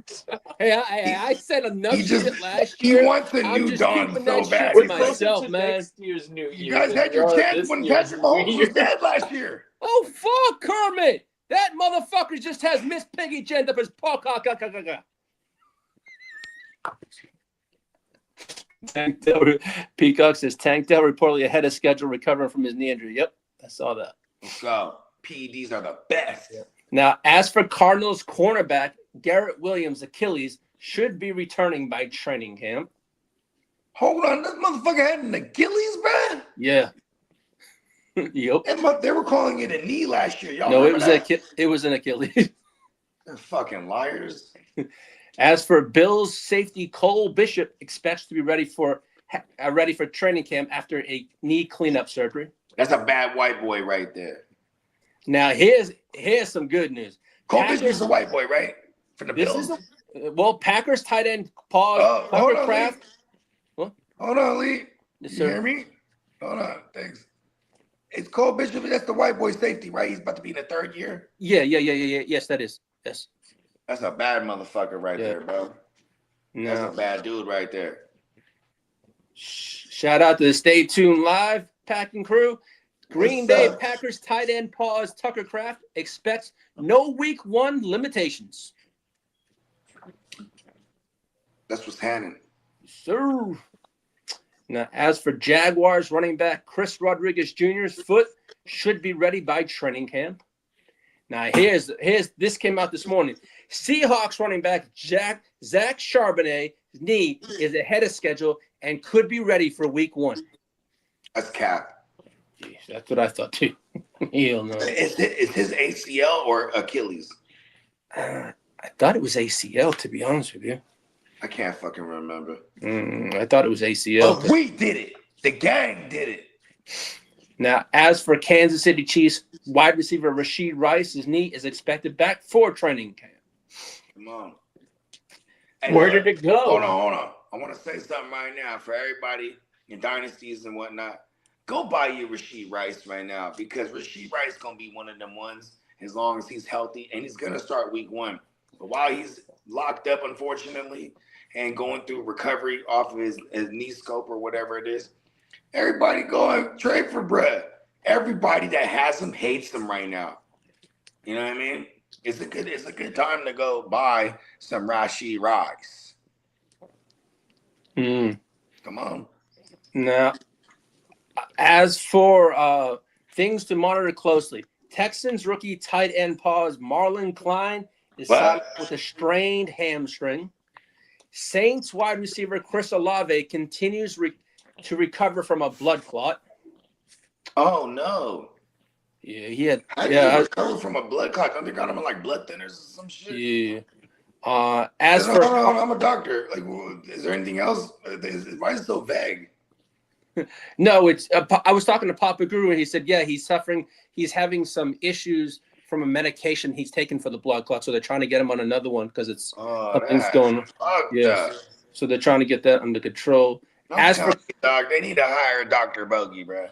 Hey, I said enough He just- shit last year. He wants a I'm new just dawn keeping so that bad. shit to He's like, myself, man. Next year's new year. you guys had your chance when Patrick Mahomes was dead last year. Oh fuck, Kermit! That motherfucker just has Miss Piggy jammed up his pocket. Peacock says Tank Dell reportedly ahead of schedule recovering from his knee injury. Yep, I saw that. So PEDs are the best. Yeah. Now, as for Cardinals cornerback Garrett Williams' Achilles should be returning by training camp. Hold on, this motherfucker had an Achilles, bro. Yeah. Yep. They were calling it a knee last year. Y'all No, it remember was that? it was an Achilles. They're fucking liars. As for Bills safety Cole Bishop expects to be ready for training camp after a knee cleanup surgery. That's a bad white boy right there. Now here's some good news. Cole Packers- Bishop's a white boy, right? For the Bills. Packers tight end Paul hold on, Kraft. Lee. Hold on, Lee. Yes, You sir. hear me? Hold on, thanks. It's Cole Bishop. That's the white boy safety, right? He's about to be in the 3rd year. Yeah. Yes, that is. Yes. That's a bad motherfucker right there, bro. No. That's a bad dude right there. Shout out to the Stay Tuned Live packing crew. Green What's Bay up? Packers tight end pause Tucker Kraft expects no week 1 limitations. That's what's happening. Sir. Now, as for Jaguars running back Chris Rodriguez Jr.'s foot should be ready by training camp. Now, here's this came out this morning. Seahawks running back Zach Charbonnet's knee is ahead of schedule and could be ready for week 1. That's cap. Jeez, that's what I thought too. Hell no. Is his ACL or Achilles? I thought it was ACL, to be honest with you. I can't fucking remember. I thought it was ACL. Oh, we did it. The gang did it. Now, as for Kansas City Chiefs wide receiver Rashee Rice's knee is expected back for training camp. Come on. Hey, Where look, did it go? Hold on. I want to say something right now for everybody in dynasties and whatnot. Go buy you Rashee Rice right now because Rashee Rice going to be one of them ones as long as he's healthy, and he's going to start week 1. But while he's locked up, unfortunately, and going through recovery off of his knee scope or whatever it is, everybody go and trade for bruh. Everybody that has him hates him right now. You know what I mean? It's a good time to go buy some Rashee Rice. Come on. Now, as for things to monitor closely, Texans rookie tight end pause Marlon Klein is signed with a strained hamstring. Saints wide receiver Chris Olave continues to recover from a blood clot. Oh no! Yeah, he had. How did he recover from a blood clot? Don't they got him on like blood thinners or some shit? Yeah. As for I'm a doctor. Like, is there anything else? Why is it so vague? No, it's. I was talking to Papa Guru, and he said, yeah, he's suffering. He's having some issues from a medication he's taken for the blood clot, so they're trying to get him on another one because it's something's going on. Yeah, so they're trying to get that under control. As for dog, they need to hire Dr. Bogey, bro.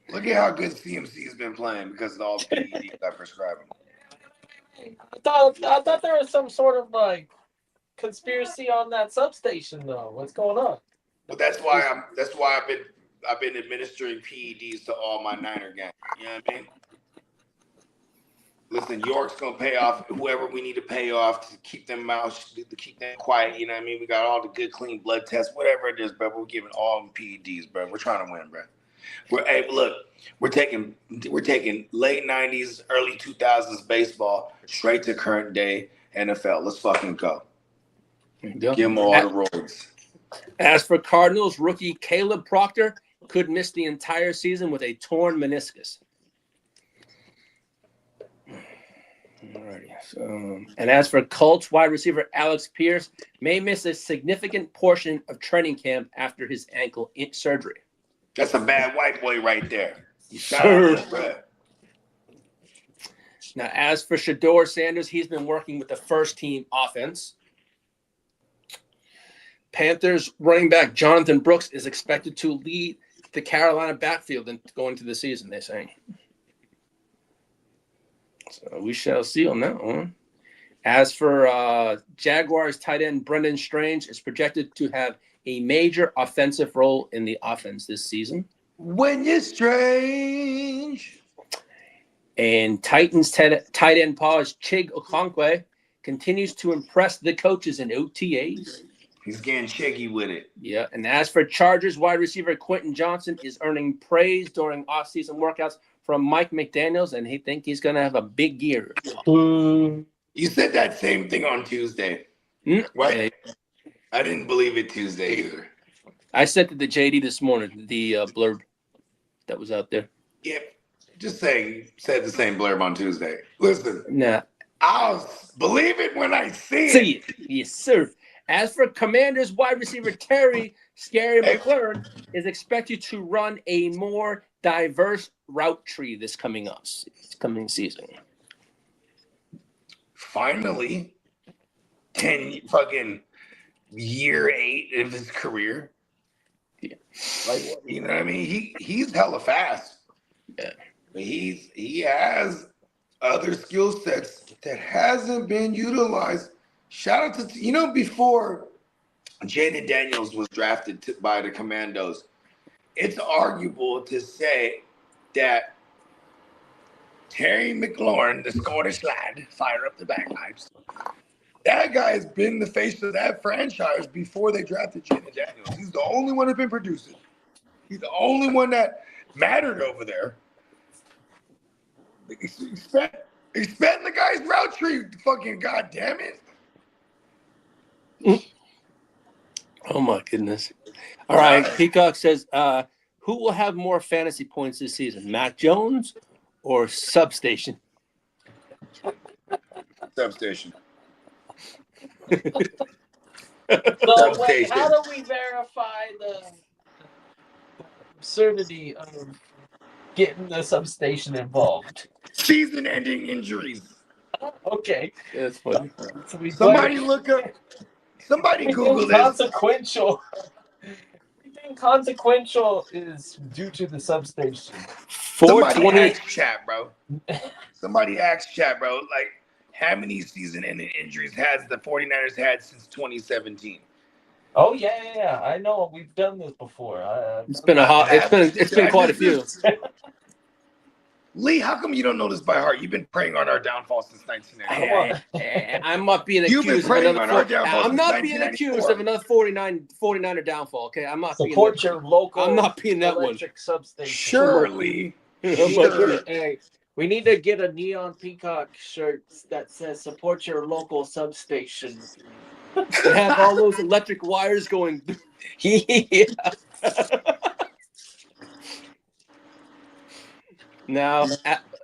Look at how good CMC's been playing because of all the PEDs I prescribe him. I thought there was some sort of like conspiracy on that substation though. What's going on? But that's why I've been administering PEDs to all my Niner gang. You know what I mean? Listen, York's gonna pay off whoever we need to pay off to keep them to keep them quiet. You know what I mean? We got all the good, clean blood tests, whatever it is, bro. We're giving all them PEDs, bro. We're trying to win, bro. We're taking late 90s, early 2000s baseball straight to current day NFL. Let's fucking go. Give them all the roads. As for Cardinals rookie Caleb Proctor, could miss the entire season with a torn meniscus. Alrighty. And as for Colts wide receiver Alex Pierce, may miss a significant portion of training camp after his ankle surgery. That's a bad white boy right there. Now, as for Shador Sanders, he's been working with the first team offense. Panthers running back Jonathan Brooks is expected to lead the Carolina backfield going to the season, they're saying. So we shall see on that one. As for Jaguars tight end Brendan Strange is projected to have a major offensive role in the offense this season. When you're strange. And Titans tight end pause Chig Okonkwo continues to impress the coaches in OTAs. He's getting chiggy with it. Yeah, and as for Chargers wide receiver Quentin Johnson is earning praise during offseason workouts from Mike McDaniels, and he think he's going to have a big year. You said that same thing on Tuesday. Right? I didn't believe it Tuesday either. I sent it to JD this morning, the blurb that was out there. Yeah, just saying, said the same blurb on Tuesday. Listen, nah, I'll believe it when I see it. Yes, sir. As for Commanders wide receiver Terry Scary McLaurin is expected to run a more diverse route tree this coming season. Finally, 10 fucking year 8 of his career. Yeah. Like, you know what I mean? He's hella fast. Yeah. But he has other skill sets that hasn't been utilized. Shout out to, before Jaden Daniels was drafted by the Commandos, it's arguable to say that Terry McLaurin, the Scottish lad, fire up the bagpipes, That guy has been the face of that franchise before they drafted Jaden Daniels. He's the only one that's been producing. He's the only one that mattered over there. Expand the guy's route tree, fucking goddamn it. Oh my goodness. All right. Peacock says, who will have more fantasy points this season? Mac Jones or Substation? Substation. So wait, how do we verify the absurdity of getting the substation involved? Season-ending injuries. Okay. That's funny. So Somebody look up. Somebody Google this. Consequential. You think consequential is due to the substation? Somebody ask chat, bro. Somebody ask chat, bro. Like, how many season-ending injuries has the 49ers had since 2017? Oh yeah. I know we've done this before. It's been quite a few. Lee, how come you don't know this by heart? You've been preying on our downfall since 1994. I'm not being You've been accused of preying on our another. downfall I'm since not being 1994. accused of another 49er downfall. Okay, I'm not support being your local. I'm not being that one. Electric substation. Surely. Sure. Hey, we need to get a neon Peacock shirt that says "Support your local substation." They have all those electric wires going. Yeah. Now,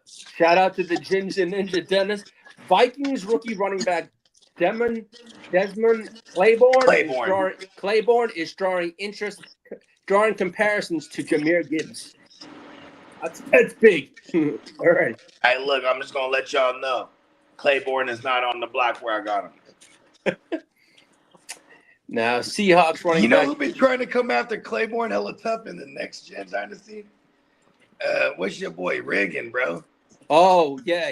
shout out to the Ginger Ninja Dennis. Vikings rookie running back Desmond Claiborne is drawing comparisons to Jahmyr Gibbs. That's big. All right. Hey, look, I'm just gonna let y'all know. Claiborne is not on the block where I got him. Now, Seahawks running back. You know who's been trying to come after Claiborne hella tough in the next gen dynasty? What's your boy Riggin, bro? Oh yeah,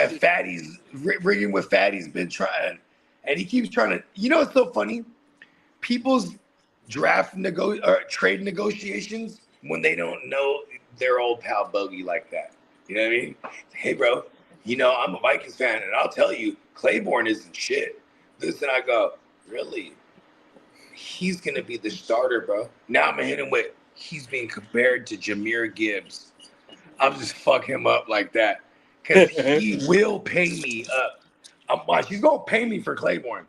Fatty's Riggin with Fatty's been trying, and he keeps trying to. You know, it's so funny. People's trade negotiations when they don't know their old pal Bogey like that. You know what I mean? Hey, bro. You know I'm a Vikings fan, and I'll tell you, Claiborne isn't shit. This and I go, really? He's gonna be the starter, bro. Now I'm gonna hit him with. He's being compared to Jahmyr Gibbs. I'll just fuck him up like that. Because he will pay me up. I'm watching. He's going to pay me for Claiborne.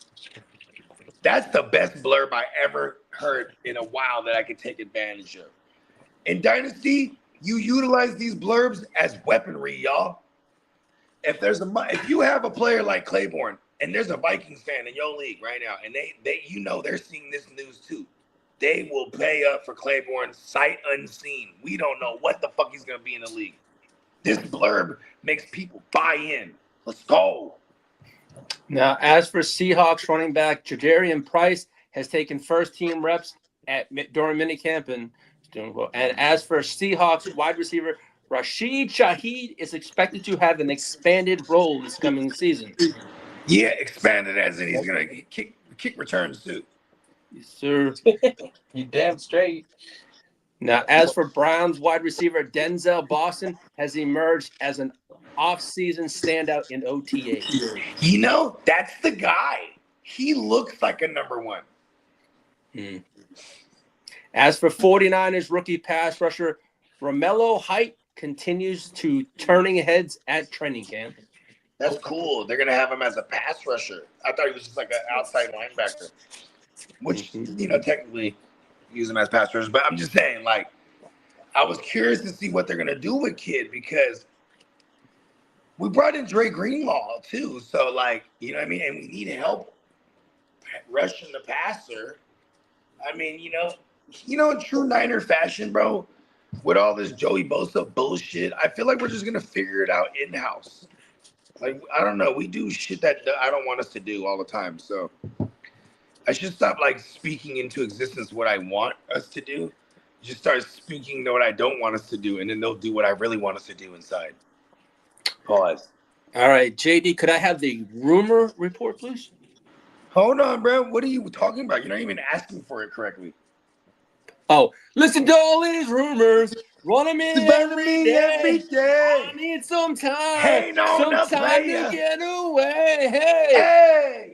That's the best blurb I ever heard in a while that I could take advantage of. In Dynasty, you utilize these blurbs as weaponry, y'all. If you have a player like Claiborne, and there's a Vikings fan in your league right now, and they're seeing this news too. They will pay up for Claiborne sight unseen. We don't know what the fuck he's going to be in the league. This blurb makes people buy in. Let's go. Now, as for Seahawks running back, Jadarian Price has taken first-team reps during minicamp and is doing well. And as for Seahawks wide receiver, Rashid Shaheed is expected to have an expanded role this coming season. Yeah, expanded as in he's going to kick returns too. Yes, sir. You damn straight. Now, as for Browns wide receiver, Denzel Boston has emerged as an offseason standout in OTA. You know, that's the guy. He looks like a number one. As for 49ers rookie pass rusher, Romello Height continues to turning heads at training camp. That's cool. They're going to have him as a pass rusher. I thought he was just like an outside linebacker. Which, technically use them as pass rushers. But I'm just saying, like, I was curious to see what they're going to do with Kid because we brought in Dre Greenlaw, too. So, like, you know what I mean? And we need help rushing the passer. I mean, in true Niner fashion, bro, with all this Joey Bosa bullshit, I feel like we're just going to figure it out in-house. Like, I don't know. We do shit that I don't want us to do all the time. So I should stop, like, speaking into existence what I want us to do. Just start speaking to what I don't want us to do, and then they'll do what I really want us to do inside. Pause. All right, JD, could I have the rumor report, please? Hold on, bro. What are you talking about? You're not even asking for it correctly. Oh, listen to all these rumors. Run them in every day. I need some time. Hey, no, some no time player. to get away. Hey. Hey.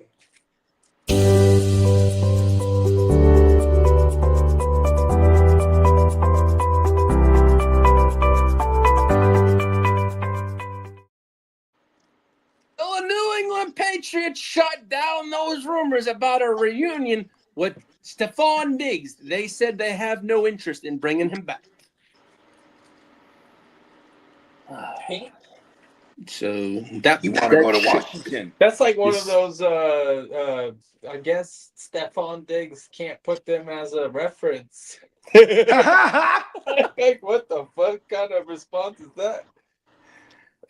Patriots shut down those rumors about a reunion with Stephon Diggs. They said they have no interest in bringing him back. So that You want to go to Washington? That's like one of those. I guess Stephon Diggs can't put them as a reference. Like, what the fuck kind of response is that?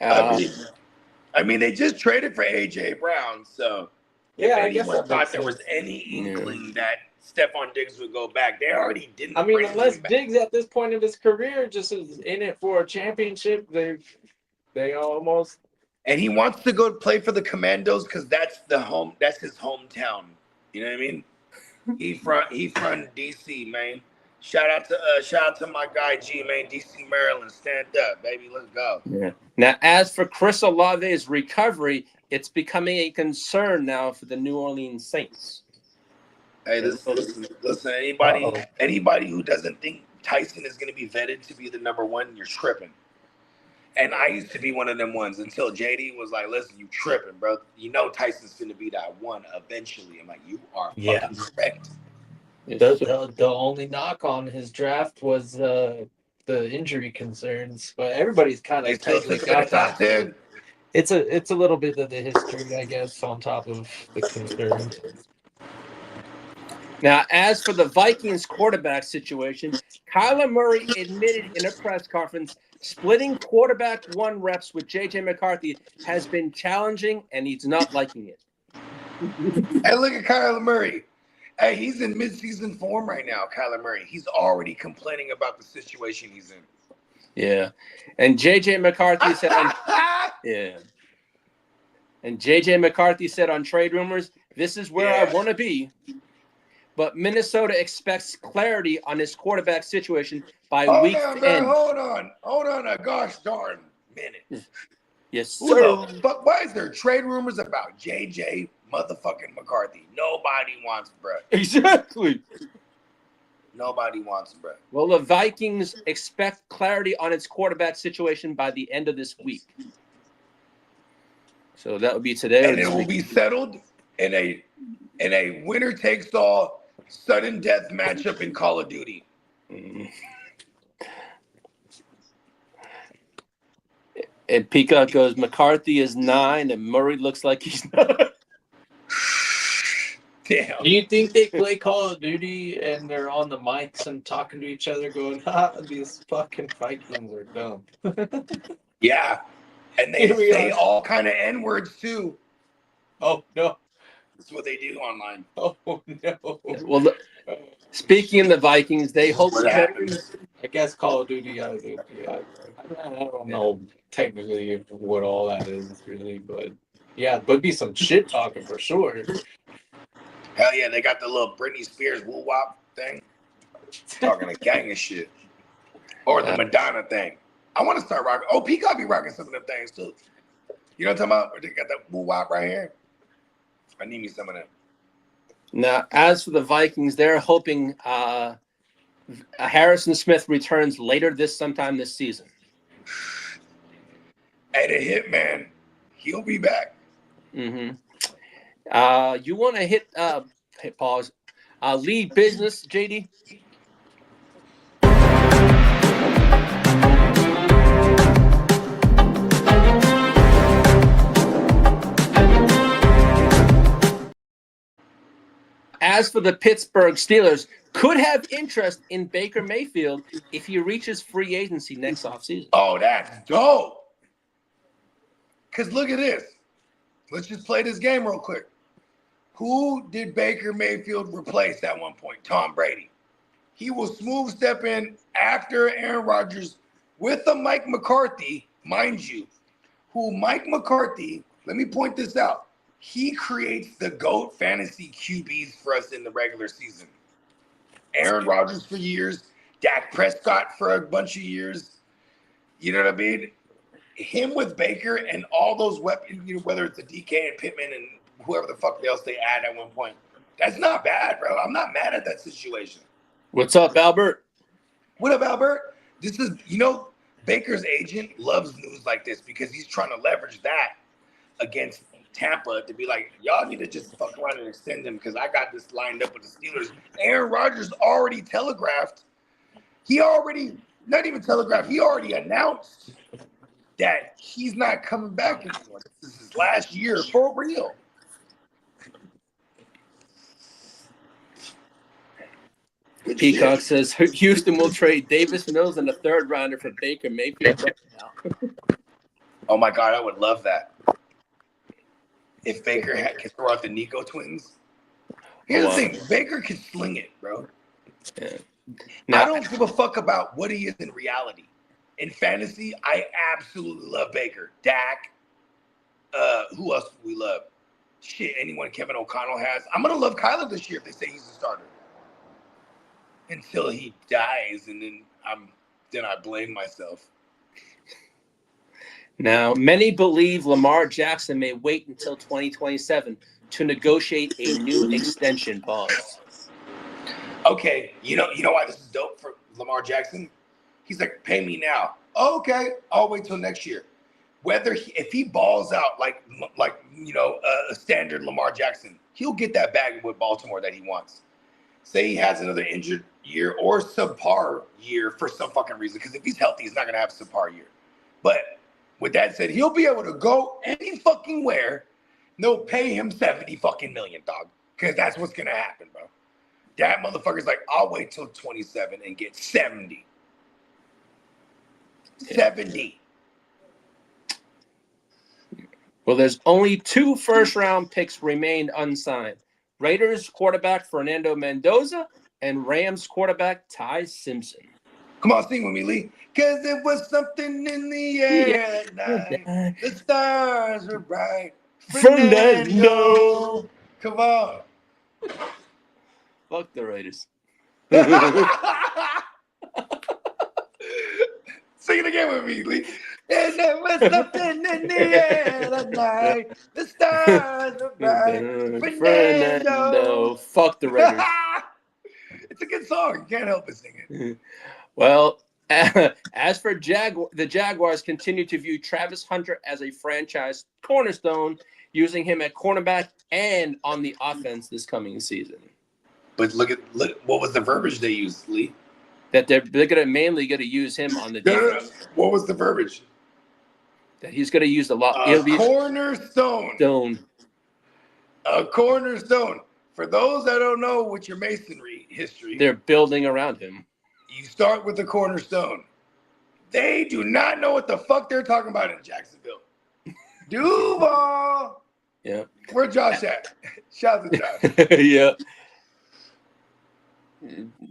I mean, they just traded for AJ Brown, so Yeah, if I guess anyone that thought makes there was sense. any inkling that Stephon Diggs would go back, they already didn't. I mean, bring unless him back. Diggs at this point of his career just is in it for a championship, they almost. And he wants to go play for the Commandos because that's his hometown. You know what I mean? He from DC, man. Shout out to my guy G, man. DC, Maryland. Stand up, baby. Let's go. Yeah. Now, as for Chris Olave's recovery, it's becoming a concern now for the New Orleans Saints. Hey, listen. Anybody who doesn't think Tyson is going to be vetted to be the number one, you're tripping. And I used to be one of them ones until JD was like, listen, you tripping, bro. You know Tyson's going to be that one eventually. I'm like, you are fucking correct. The only knock on his draft was the injury concerns, but everybody's kind They of still think that top 10. It's a little bit of the history, I guess, on top of the concerns. Now, as for the Vikings quarterback situation, Kyler Murray admitted in a press conference splitting quarterback one reps with J.J. McCarthy has been challenging, and he's not liking it. Hey, look at Kyler Murray. Hey, he's in midseason form right now, Kyler Murray. He's already complaining about the situation he's in. Yeah. And J.J. McCarthy said And J.J. McCarthy said on Trade Rumors, this is where I want to be. But Minnesota expects clarity on his quarterback situation by week's end. Hold on a gosh darn minute. Yes, sir. But why is there trade rumors about JJ motherfucking McCarthy? Nobody wants bro. Exactly. Nobody wants bro. Well, the Vikings expect clarity on its quarterback situation by the end of this week. So that would be today. And it will be settled in a winner takes all sudden death matchup in Call of Duty. And Peacock goes, McCarthy is 9 and Murray looks like he's 9. Damn. Do you think they play Call of Duty and they're on the mics and talking to each other going, these fucking Vikings are dumb? Yeah. And they say all kind of N-words too. Oh, no. That's what they do online. Oh, no. Well, look, speaking of the Vikings, they hope What happens? I guess Call of Duty, I don't know technically what all that is really, but yeah, but be some shit talking for sure. Hell yeah, they got the little Britney Spears woo-wop thing. Talking a gang of shit. Or the Madonna thing. I want to start rocking. Oh, Peacock be rocking some of them things too. You know what I'm talking about? They got that woo-wop right here. I need me some of them. Now, as for the Vikings, they're hoping Harrison Smith returns later sometime this season. Hey, the Hitman, he'll be back. Mm-hmm. You want to hit pause. Lead business, JD? As for the Pittsburgh Steelers, could have interest in Baker Mayfield if he reaches free agency next offseason. Oh, that's dope. Because look at this. Let's just play this game real quick. Who did Baker Mayfield replace at one point? Tom Brady. He will smooth step in after Aaron Rodgers with a Mike McCarthy, mind you, who Mike McCarthy, let me point this out. He creates the GOAT fantasy QBs for us in the regular season. Aaron Rodgers for years, Dak Prescott for a bunch of years. You know what I mean? Him with Baker and all those weapons, you know, whether it's the DK and Pittman and whoever the fuck else they add at one point. That's not bad, bro. I'm not mad at that situation. What's up, Albert? What up, Albert? This is, you know, Baker's agent loves news like this because he's trying to leverage that against Tampa to be like, y'all need to just fuck around and extend him because I got this lined up with the Steelers. Aaron Rodgers already telegraphed. He already announced that he's not coming back anymore. This is his last year for real. Peacock says Houston will trade Davis Mills and a third rounder for Baker Mayfield right now. Oh my God, I would love that. If Baker could throw out the Nico twins. Here's the thing, Baker can sling it, bro. Yeah. I don't give a fuck about what he is in reality. In fantasy, I absolutely love Baker. Dak. Who else do we love? Shit, anyone Kevin O'Connell has. I'm gonna love Kyler this year if they say he's a starter. Until he dies, and then I blame myself. Now, many believe Lamar Jackson may wait until 2027 to negotiate a new extension. Pause. Okay, you know why this is dope for Lamar Jackson? He's like, pay me now. Okay, I'll wait till next year. If he balls out like a standard Lamar Jackson, he'll get that bag with Baltimore that he wants. Say he has another injured year or subpar year for some fucking reason, because if he's healthy, he's not gonna have a subpar year. But with that said, he'll be able to go any fucking where. They'll pay him $70 fucking million, dog, because that's what's gonna happen, bro. That motherfucker's like, I'll wait till 27 and get 70. 70. Well, there's only 2 first-round picks remained unsigned. Raiders quarterback Fernando Mendoza and Rams quarterback Ty Simpson. Come on, sing with me, Lee. Because it was something in the air at night. The stars were bright. Fernando. Come on. Fuck the Raiders. Sing it again with me, Lee. And there was something in the air at night. The stars were bright. Fernando. Fuck the Raiders. It's a good song. You can't help but sing it. Well, as for the Jaguars continue to view Travis Hunter as a franchise cornerstone, using him at cornerback and on the offense this coming season. But look what was the verbiage they used, Lee? That they're gonna mainly use him on the defense. What was the verbiage? That he's gonna use a lot. Cornerstone. A cornerstone. For those that don't know with your masonry history, they're building around him. You start with the cornerstone. They do not know what the fuck they're talking about in Jacksonville. Duval. Yeah. Where Josh at? Shout out to Josh. Yeah.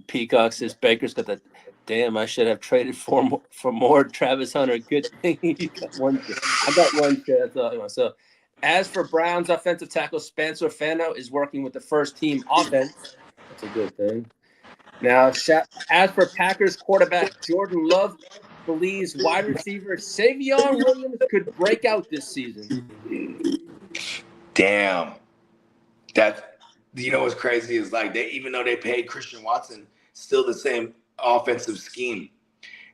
Peacock says Baker's got the damn. I should have traded for more Travis Hunter. Good thing he got one. I got one share. So, as for Browns offensive tackle Spencer Fano is working with the first team offense. That's a good thing. Now, as for Packers quarterback Jordan Love believes wide receiver Savion Williams could break out this season. Damn. What's crazy is like even though they paid Christian Watson, still the same offensive scheme.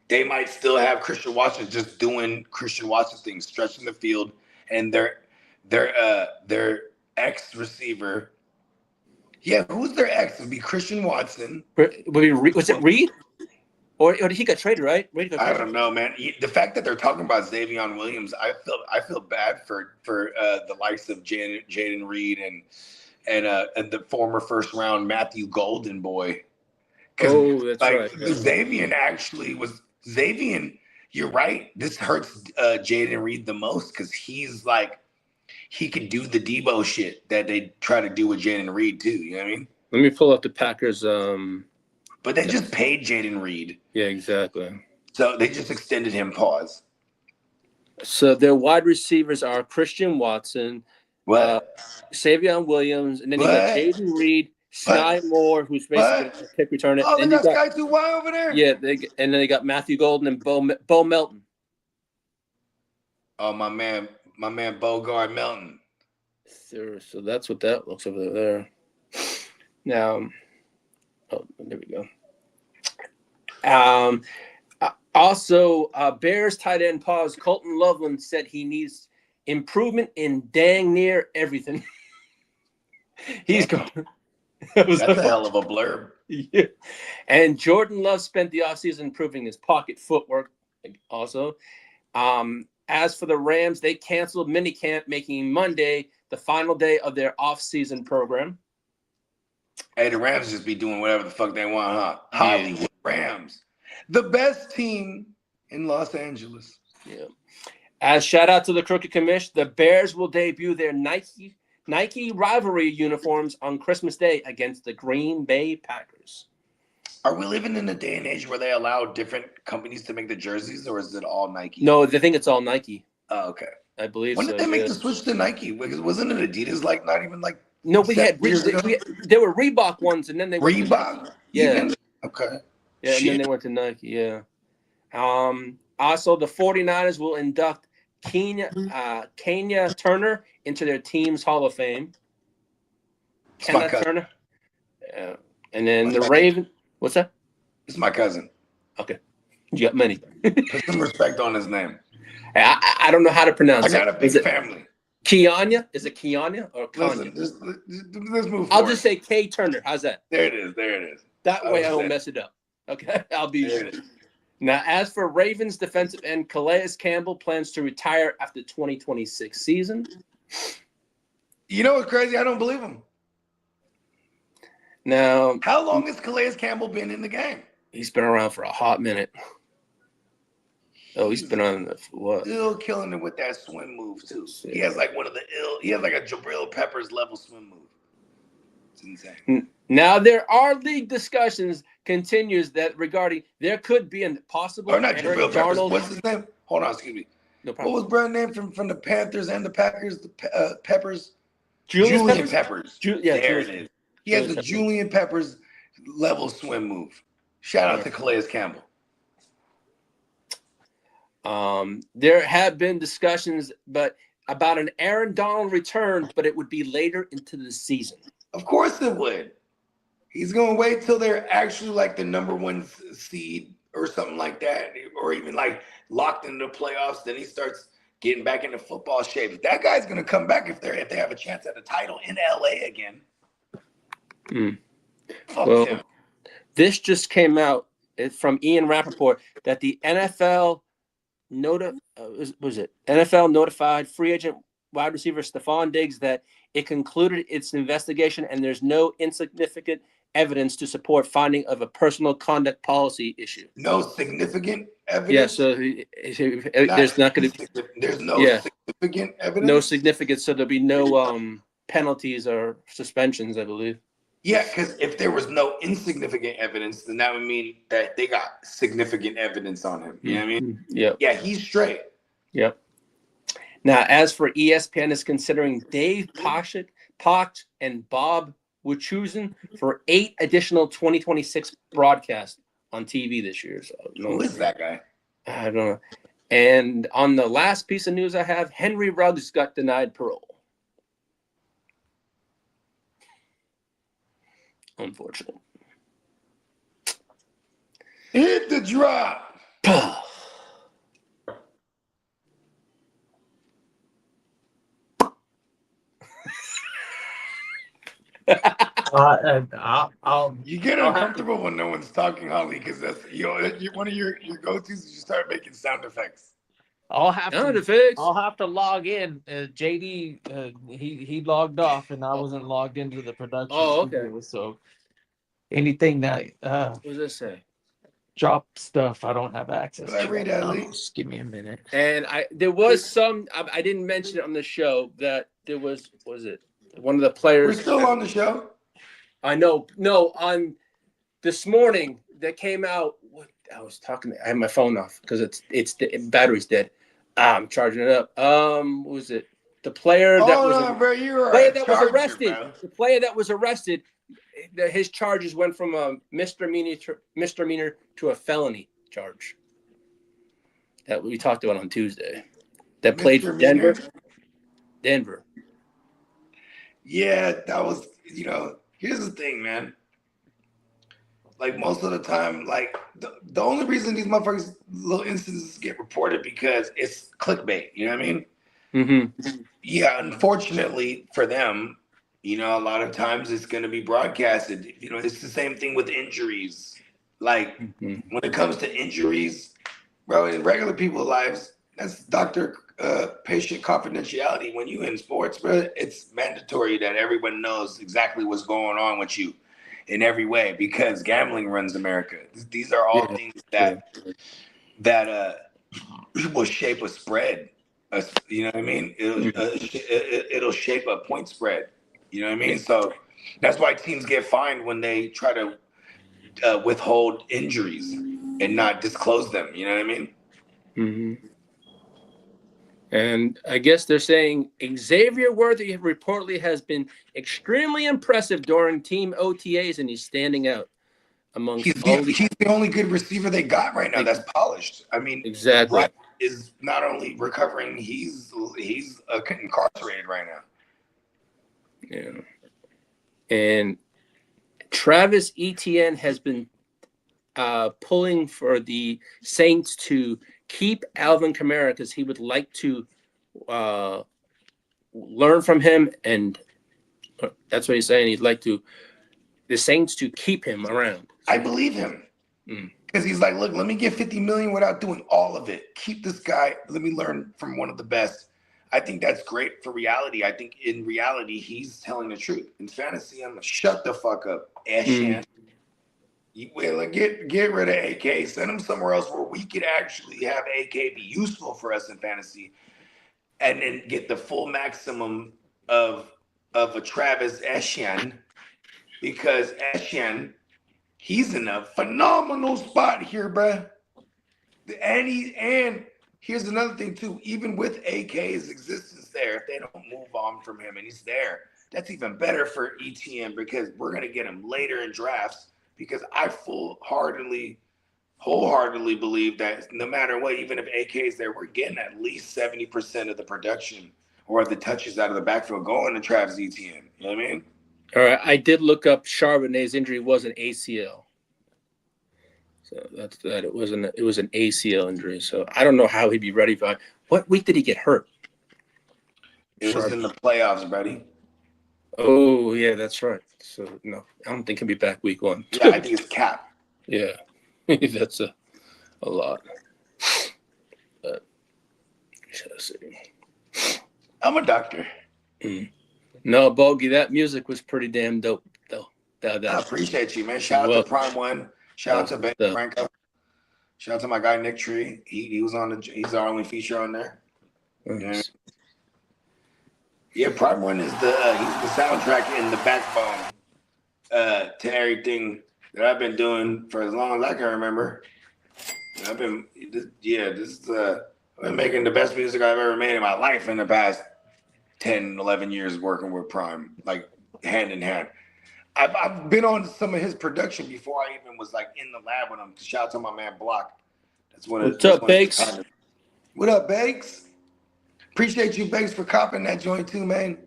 They might still have Christian Watson just doing Christian Watson things, stretching the field, and their ex receiver. Yeah, who's their ex? Would be Christian Watson. Was it Reed? Or he got traded, right? I don't know, man. The fact that they're talking about Xavion Williams, I feel bad for the likes of Jaden Reed and the former first round Matthew Golden boy. Oh, that's right. Xavion. You're right. This hurts Jaden Reed the most because he's like he could do the Debo shit that they try to do with Jaden Reed too. You know what I mean? Let me pull up the Packers. But they just paid Jaden Reed. Yeah, exactly. So they just extended him. Pause. So their wide receivers are Christian Watson, Savion Williams, and then you got Jaden Reed, Sky Moore, who's basically a kick returner. Oh, they got Sky 2Y over there? Yeah, and then they got Matthew Golden and Bo Melton. Oh, my man Bogard Melton. So that's what that looks over there. Now, there we go. Also, Bears tight end Colton Loveland said he needs improvement in dang near everything. He's going. That's a hell of a blurb. Yeah. And Jordan Love spent the offseason improving his pocket footwork also. As for the Rams, they canceled minicamp, making Monday the final day of their offseason program. Hey, the Rams just be doing whatever the fuck they want, huh? Yeah. Hollywood Rams. The best team in Los Angeles. Yeah. As shout out to the Crooked Commish, the Bears will debut their Nike rivalry uniforms on Christmas Day against the Green Bay Packers. Are we living in a day and age where they allow different companies to make the jerseys, or is it all Nike? No, they think it's all Nike. Oh, okay. I believe When so. did they make the switch to Nike? Because wasn't it Adidas like not even like No, we had years ago? there were Reebok ones, and then they went to Reebok? Nike. Yeah. Even? Okay. Yeah, and then they went to Nike. Yeah. Also, the 49ers will induct Kenya Turner into their team's Hall of Fame. It's my Kenya cousin. Turner. And then the Raven. What's that? It's my cousin. Okay. You got many. Put some respect on his name. I don't know how to pronounce I got it. a big family. Kianya? Is it Kianya or Listen, Kanya? let's move forward. I'll just say K Turner. How's that? There it is. There it is. That way I Understand. won't mess it up. Okay? I'll be There it is. Now, as for Ravens defensive end, Calais Campbell plans to retire after 2026 season. You know what's crazy? I don't believe him. Now, How long has Calais Campbell been in the game? he's been around for a hot minute. Oh, he's been on the what? Still killing it with that swim move too. He has like he has like a Jabril Peppers level swim move. It's insane. Now there are league discussions continues that regarding there could be a possible Or not Aaron Jabril Peppers. Darnold. What's his name? Hold on, excuse me. No What problem. was Brown's name from the Panthers and the Packers? The Peppers. Julian Peppers. Yeah, there Julius. it is. He has the Peppers. Julian Peppers level swim move. Shout out to Calais Campbell. There have been discussions, but about an Aaron Donald return, but it would be later into the season. Of course it would. He's going to wait till they're actually like the number one seed or something like that, or even like locked into the playoffs. Then he starts getting back into football shape. That guy's going to come back if they have a chance at a title in LA again. Fuck Well, him. this just came out from Ian Rappaport that the NFL NFL notified free agent wide receiver Stephon Diggs that it concluded its investigation and there's no insignificant evidence to support finding of a personal conduct policy issue. No significant evidence. Yeah, so there's not going to be There's no significant evidence. no significance, so there'll be no penalties or suspensions, I believe. Yeah, because if there was no insignificant evidence, then that would mean that they got significant evidence on him. You know what I mean? Yep. Yeah, he's straight. Yep. Now, as for ESPN is considering Dave Poch and Bob Wischusen for 8 additional 2026 broadcasts on TV this year. So Who is that guy? I don't know. And on the last piece of news I have, Henry Ruggs got denied parole. Unfortunate. Hit the drop. You get uncomfortable when no one's talking, Holly, because that's one of your go-tos is you start making sound effects. I'll have Sound to. effects. I'll have to log in. JD, he logged off, and I wasn't logged into the production. Oh, okay. studio, so anything that What does this say? drop stuff, I don't have access. Did I to read right that, now. Lee? Just give me a minute. And there was some I didn't mention it on the show that there was it one of the We're players. still on the show. I know. No, on this morning that came out. What I was talking. I had my phone off because it's battery's dead. I'm charging it up. What was it? The player that was arrested. Bro. The player that was arrested. His charges went from a misdemeanor to a felony charge. That we talked about on Tuesday. That played for Denver. Denver. Yeah, that was, here's the thing, man. Like most of the time, like the only reason these motherfuckers little instances get reported because it's clickbait. You know what I mean? Mm-hmm. Yeah, unfortunately for them, a lot of times it's going to be broadcasted. It's the same thing with injuries. Like when it comes to injuries, bro, in regular people's lives, that's doctor-patient confidentiality. When you in sports, bro, it's mandatory that everyone knows exactly what's going on with you in every way because gambling runs America. These are all things that will shape a spread. You know what I mean? It'll shape a point spread. You know what I mean? So that's why teams get fined when they try to withhold injuries and not disclose them. You know what I mean? Mm-hmm. And I guess they're saying Xavier Worthy reportedly has been extremely impressive during team OTAs, and he's standing out amongst he's the only good receiver they got right now that's polished. I mean, exactly. Black is not only recovering, he's incarcerated right now. Yeah. And Travis Etienne has been pulling for the Saints to keep Alvin Kamara because he would like to learn from him, and that's what he's saying. He'd like the Saints to keep him around. I believe him because he's like, look, let me get $50 million without doing all of it. Keep this guy. Let me learn from one of the best. I think that's great for reality. I think in reality, he's telling the truth. In fantasy, I'm gonna shut the fuck up, Ashan. Get rid of AK. Send him somewhere else where we could actually have AK be useful for us in fantasy, and then get the full maximum of a Travis Etienne, because Etienne, he's in a phenomenal spot here, bruh. And here's another thing too. Even with AK's existence there, if they don't move on from him and he's there, that's even better for ETN because we're gonna get him later in drafts. Because I wholeheartedly believe that no matter what, even if AK is there, we're getting at least 70% of the production or the touches out of the backfield going to Travis Etienne. You know what I mean? All right. I did look up Charbonnet's injury was an ACL. So that's that. It was an ACL injury. So I don't know how he'd be ready for it. What week did he get hurt? It was in the playoffs, buddy. Oh, yeah, that's right. So, no, I don't think he'll be back week 1. Yeah, I think it's cap. Yeah, that's a lot. But, let's see. I'm a doctor. No, Bogey, that music was pretty damn dope, though. I appreciate you, man. Shout out to Prime One. Shout out to Ben Franco. Shout out to my guy, Nick Tree. He was he's our only feature on there. Nice. Yeah, Prime One is he's the soundtrack and the backbone to everything that I've been doing for as long as I can remember. I've been making the best music I've ever made in my life in the past 10, 11 years working with Prime, like hand in hand. I've been on some of his production before I even was like in the lab with him. Shout out to my man Block. What's up, Bakes? What up, Bakes? Appreciate you, Banks, for copping that joint too, man.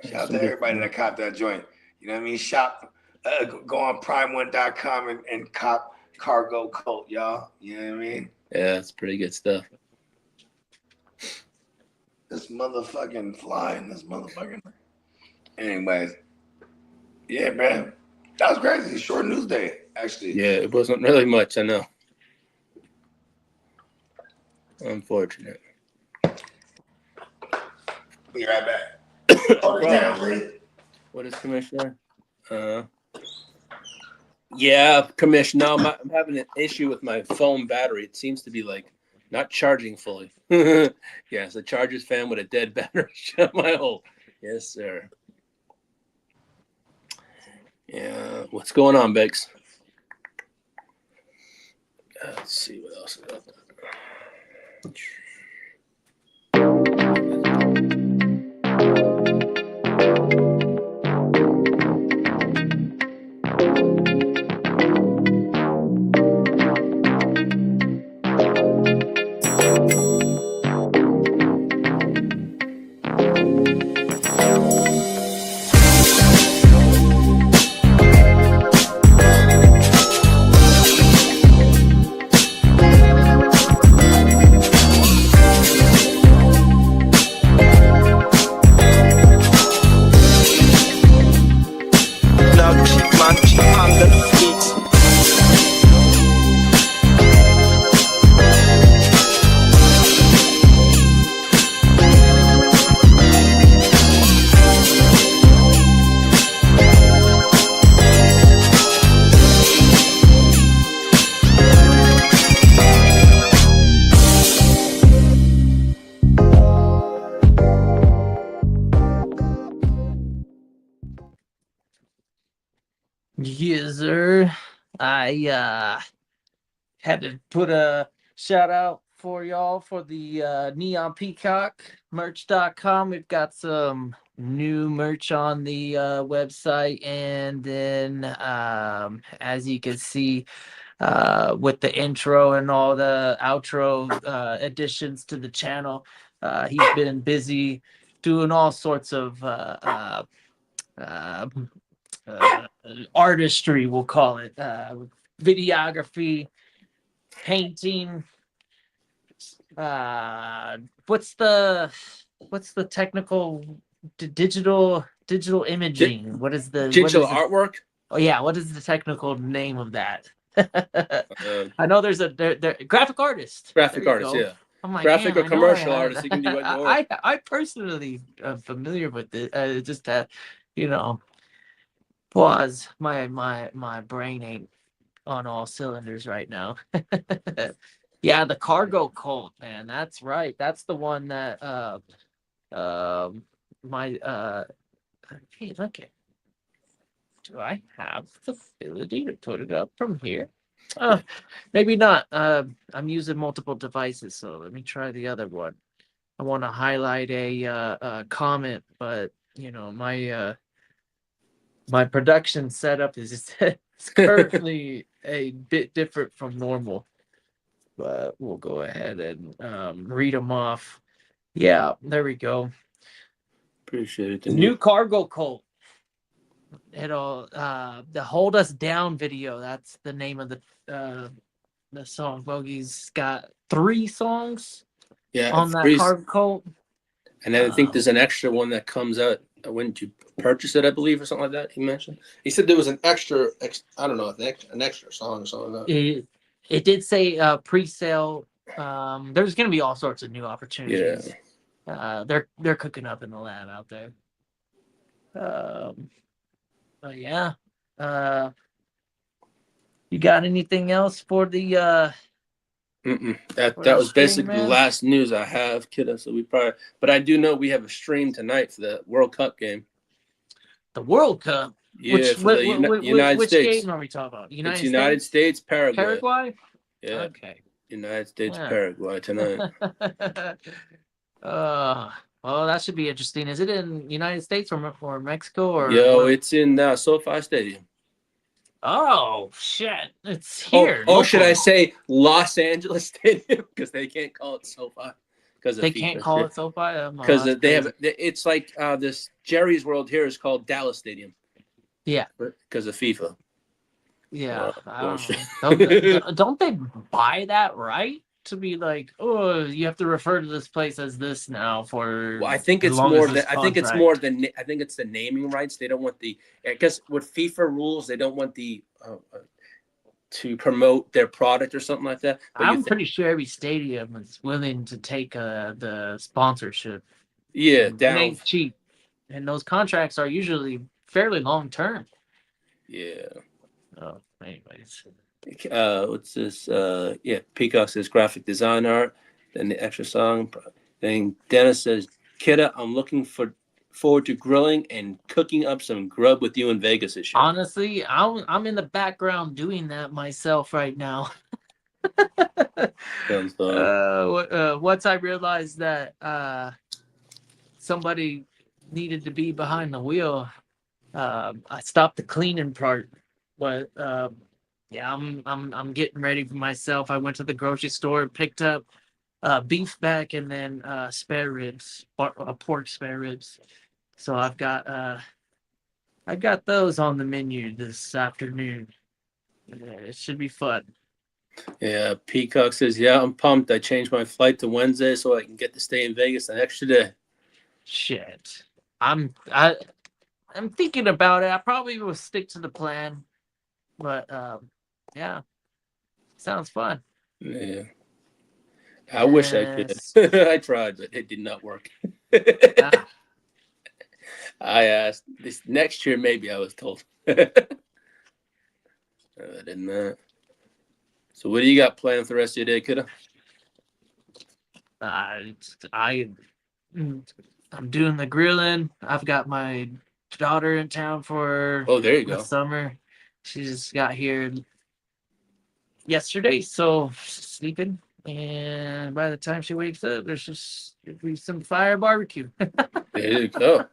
Shout out to everybody that copped that joint. You know what I mean? Go on prime1.com and cop Cargo Cult, y'all. You know what I mean? Yeah, it's pretty good stuff. This motherfucking flying, this motherfucking. Anyways, yeah, man. That was crazy. Short news day, actually. Yeah, it wasn't really much, I know. Unfortunate. Be right back. Hold it down, please. What is Commissioner? Yeah, Commissioner. No, I'm having an issue with my phone battery. It seems to be like not charging fully. Yeah, it's a Chargers fan with a dead battery. Shut my hole. Yes, sir. Yeah, what's going on, Bex? Let's see what else is up there. Yes, sir. I had to put a shout out for y'all for the Neon Peacock merch.com. We've got some new merch on the website, and then as you can see with the intro and all the outro additions to the channel, he's been busy doing all sorts of uh, artistry, we'll call it, videography, painting. What's the technical digital imaging? What is the Digital artwork. Oh yeah, what is the technical name of that? Uh, I know there's a graphic artist. graphic There you artist, go. yeah. I'm like, Graphic damn, or I know I commercial have artist. You can do what you that. want. I personally am familiar with it. Just that, you know, pause. My brain ain't on all cylinders right now. Yeah, the cargo cult, man. That's right. That's the one that my hey, look it. Do I have the ability to put it up from here? Maybe not. I'm using multiple devices, so let me try the other one. I want to highlight a comment, but you know, my production setup is it's currently a bit different from normal. But we'll go ahead and read them off. Yeah, there we go. Appreciate it. The new cargo cult. It'll the Hold Us Down video. That's the name of the song. Bogey's got 3 songs on that cargo cult. And then I think there's an extra one that comes out when you purchase it, I believe, or something like that. He mentioned. He said there was an extra I don't know, an extra song or something like that. It did say pre-sale. There's gonna be all sorts of new opportunities. Yeah. They're cooking up in the lab out there. But yeah. You got anything else for the That was basically the last news I have, Kitteh. So but I do know we have a stream tonight for the World Cup game. The World Cup? Yeah, United States. Game are we talking about? United States, Paraguay. Paraguay? Yeah. Okay. United States, Paraguay tonight. Well, that should be interesting. Is it in United States or Mexico or? It's in SoFi Stadium. Oh shit! It's here. Should I say Los Angeles Stadium? Because they can't call it SoFi. Because they can't call it SoFi. Because they have. It's like this Jerry's World here is called Dallas Stadium. Yeah. Because of FIFA. Yeah. Don't they buy that right to be like, oh, you have to refer to this place as this now for? Well, I think it's more than. I think it's the naming rights. They don't want the. I guess with FIFA rules, they don't want the. To promote their product or something like that. But I'm pretty sure every stadium is willing to take the sponsorship. Yeah, down. It ain't cheap, and those contracts are usually fairly long term. Yeah. Oh, anyways. What's this? Peacock says graphic design art. Then the extra song. Then Dennis says, Kitteh, I'm looking forward to grilling and cooking up some grub with you in Vegas this year. Honestly, I'm in the background doing that myself right now. Once I realized that somebody needed to be behind the wheel, I stopped the cleaning part. But I'm getting ready for myself. I went to the grocery store and picked up beef back and then spare ribs, pork spare ribs. So I've got those on the menu this afternoon. It should be fun. Yeah, Peacock says, yeah, I'm pumped. I changed my flight to Wednesday so I can get to stay in Vegas an extra day. Shit. I'm thinking about it. I probably will stick to the plan. But yeah. Sounds fun. Yeah. I wish I could. I tried, but it did not work. I asked this next year, maybe I was told. I did not. So, what do you got planned for the rest of your day, Kitteh? I'm doing the grilling. I've got my daughter in town for there you the go. summer. She just got here yesterday, so she's sleeping. And by the time she wakes up, there's just be some fire barbecue. There you go.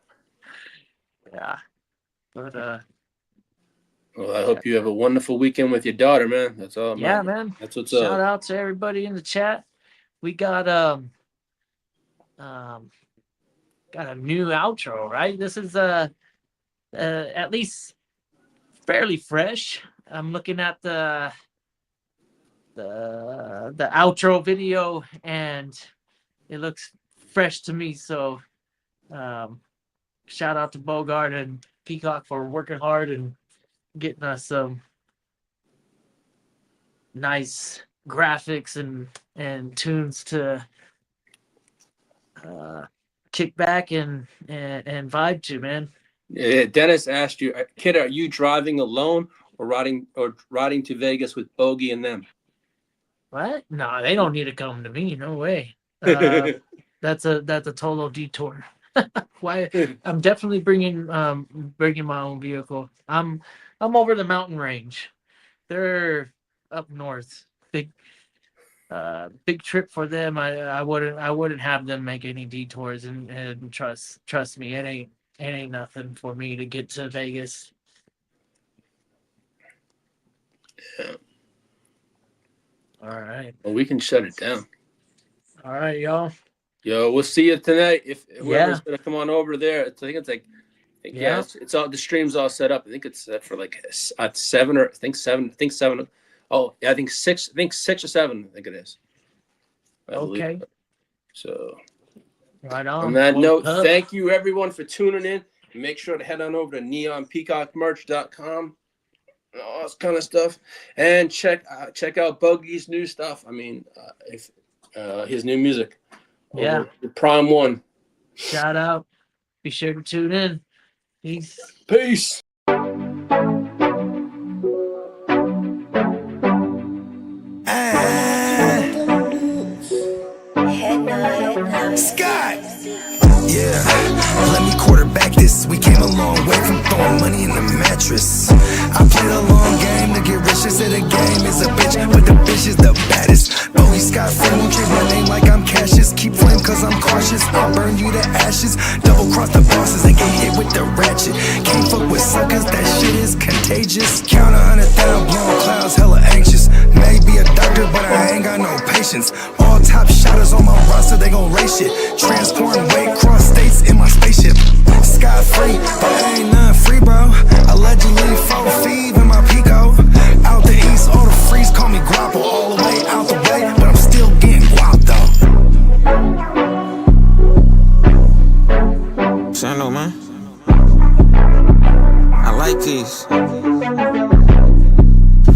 Yeah. But Well, I hope you have a wonderful weekend with your daughter, man. That's all. yeah, man. That's what's Shout up. out to everybody in the chat. We got got a new outro, right? This is at least fairly fresh. I'm looking at the outro video and it looks fresh to me. So shout out to Bogard and Peacock for working hard and getting us some nice graphics and tunes to kick back and vibe to, man. Yeah, Dennis asked you, Kitteh, are you driving alone or riding to Vegas with Bogey and them? What? No, they don't need to come to me. No way. That's a total detour. Why? I'm definitely bringing my own vehicle. I'm over the mountain range. They're up north. Big trip for them. I wouldn't have them make any detours and trust me, it ain't nothing for me to get to Vegas. Yeah. All right. Well, we can shut it down. All right, y'all. Yo, we'll see you tonight. If whoever's gonna come on over there, I think it's it's all, the stream's all set up. I think it's set for like at 7 or I think 7. Oh yeah, I think 6 or 7. I think it is. I believe. So right on. On that note, thank you everyone for tuning in. Make sure to head on over to neonpeacockmerch.com. All this kind of stuff, and check out Bogey's new stuff. I mean, if his new music, yeah, the Prime One. Shout out! Be sure to tune in. Peace. Scott! Yeah, let me quarterback this. We came a long way from throwing money in the mattress. I played a long game to get rich. They said the game is a bitch, but the bitch is the baddest. Bowie Scott Flame won't trade my name like I'm Cassius. Keep flame cause I'm cautious. I'll burn you to ashes. Double cross the bosses and get hit with the ratchet. Can't fuck with suckers, that shit is contagious. Count 100,000 blowing clouds, hella anxious. Maybe a doctor, but I ain't got no patience. All top shotters on my roster, they gon' race shit. Transporting weight cross states in my spaceship. Sky free, but ain't nothing free, bro. Allegedly 4 feet in my Pico. Out the east, all the freaks call me Guapo. All the way out the way, but I'm still getting guap though. Shano, man. I like these.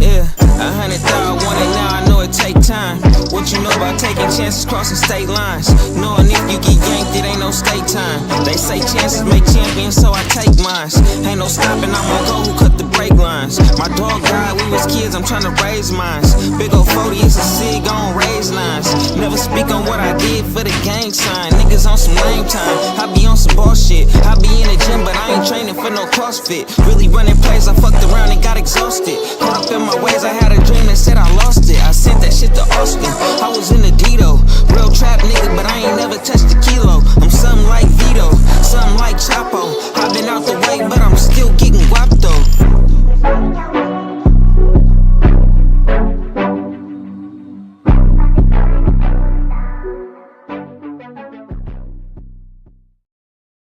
Yeah, 100,000 want it now, I know it take time. What you know about taking chances crossing state lines? Knowing if you get yanked, it ain't no state time. They say chances make champions, so I take mines. Ain't no stopping, I'm on go who cut the brake lines. My dog died, we was kids, I'm trying to raise mines. Big ol' 40 is a sig, gon' raise lines. Never speak on what I did for the gang sign. Niggas on some lame time, I be on some bullshit. I be in the gym, but I ain't training for no CrossFit. Really running plays, I fucked around and got exhausted. Caught up in my ways, I had a dream that said I lost it. I sent that shit to Austin, I was in the Dito. Real trap nigga, but I ain't never touched a kilo. I'm something like Vito, something like Chapo.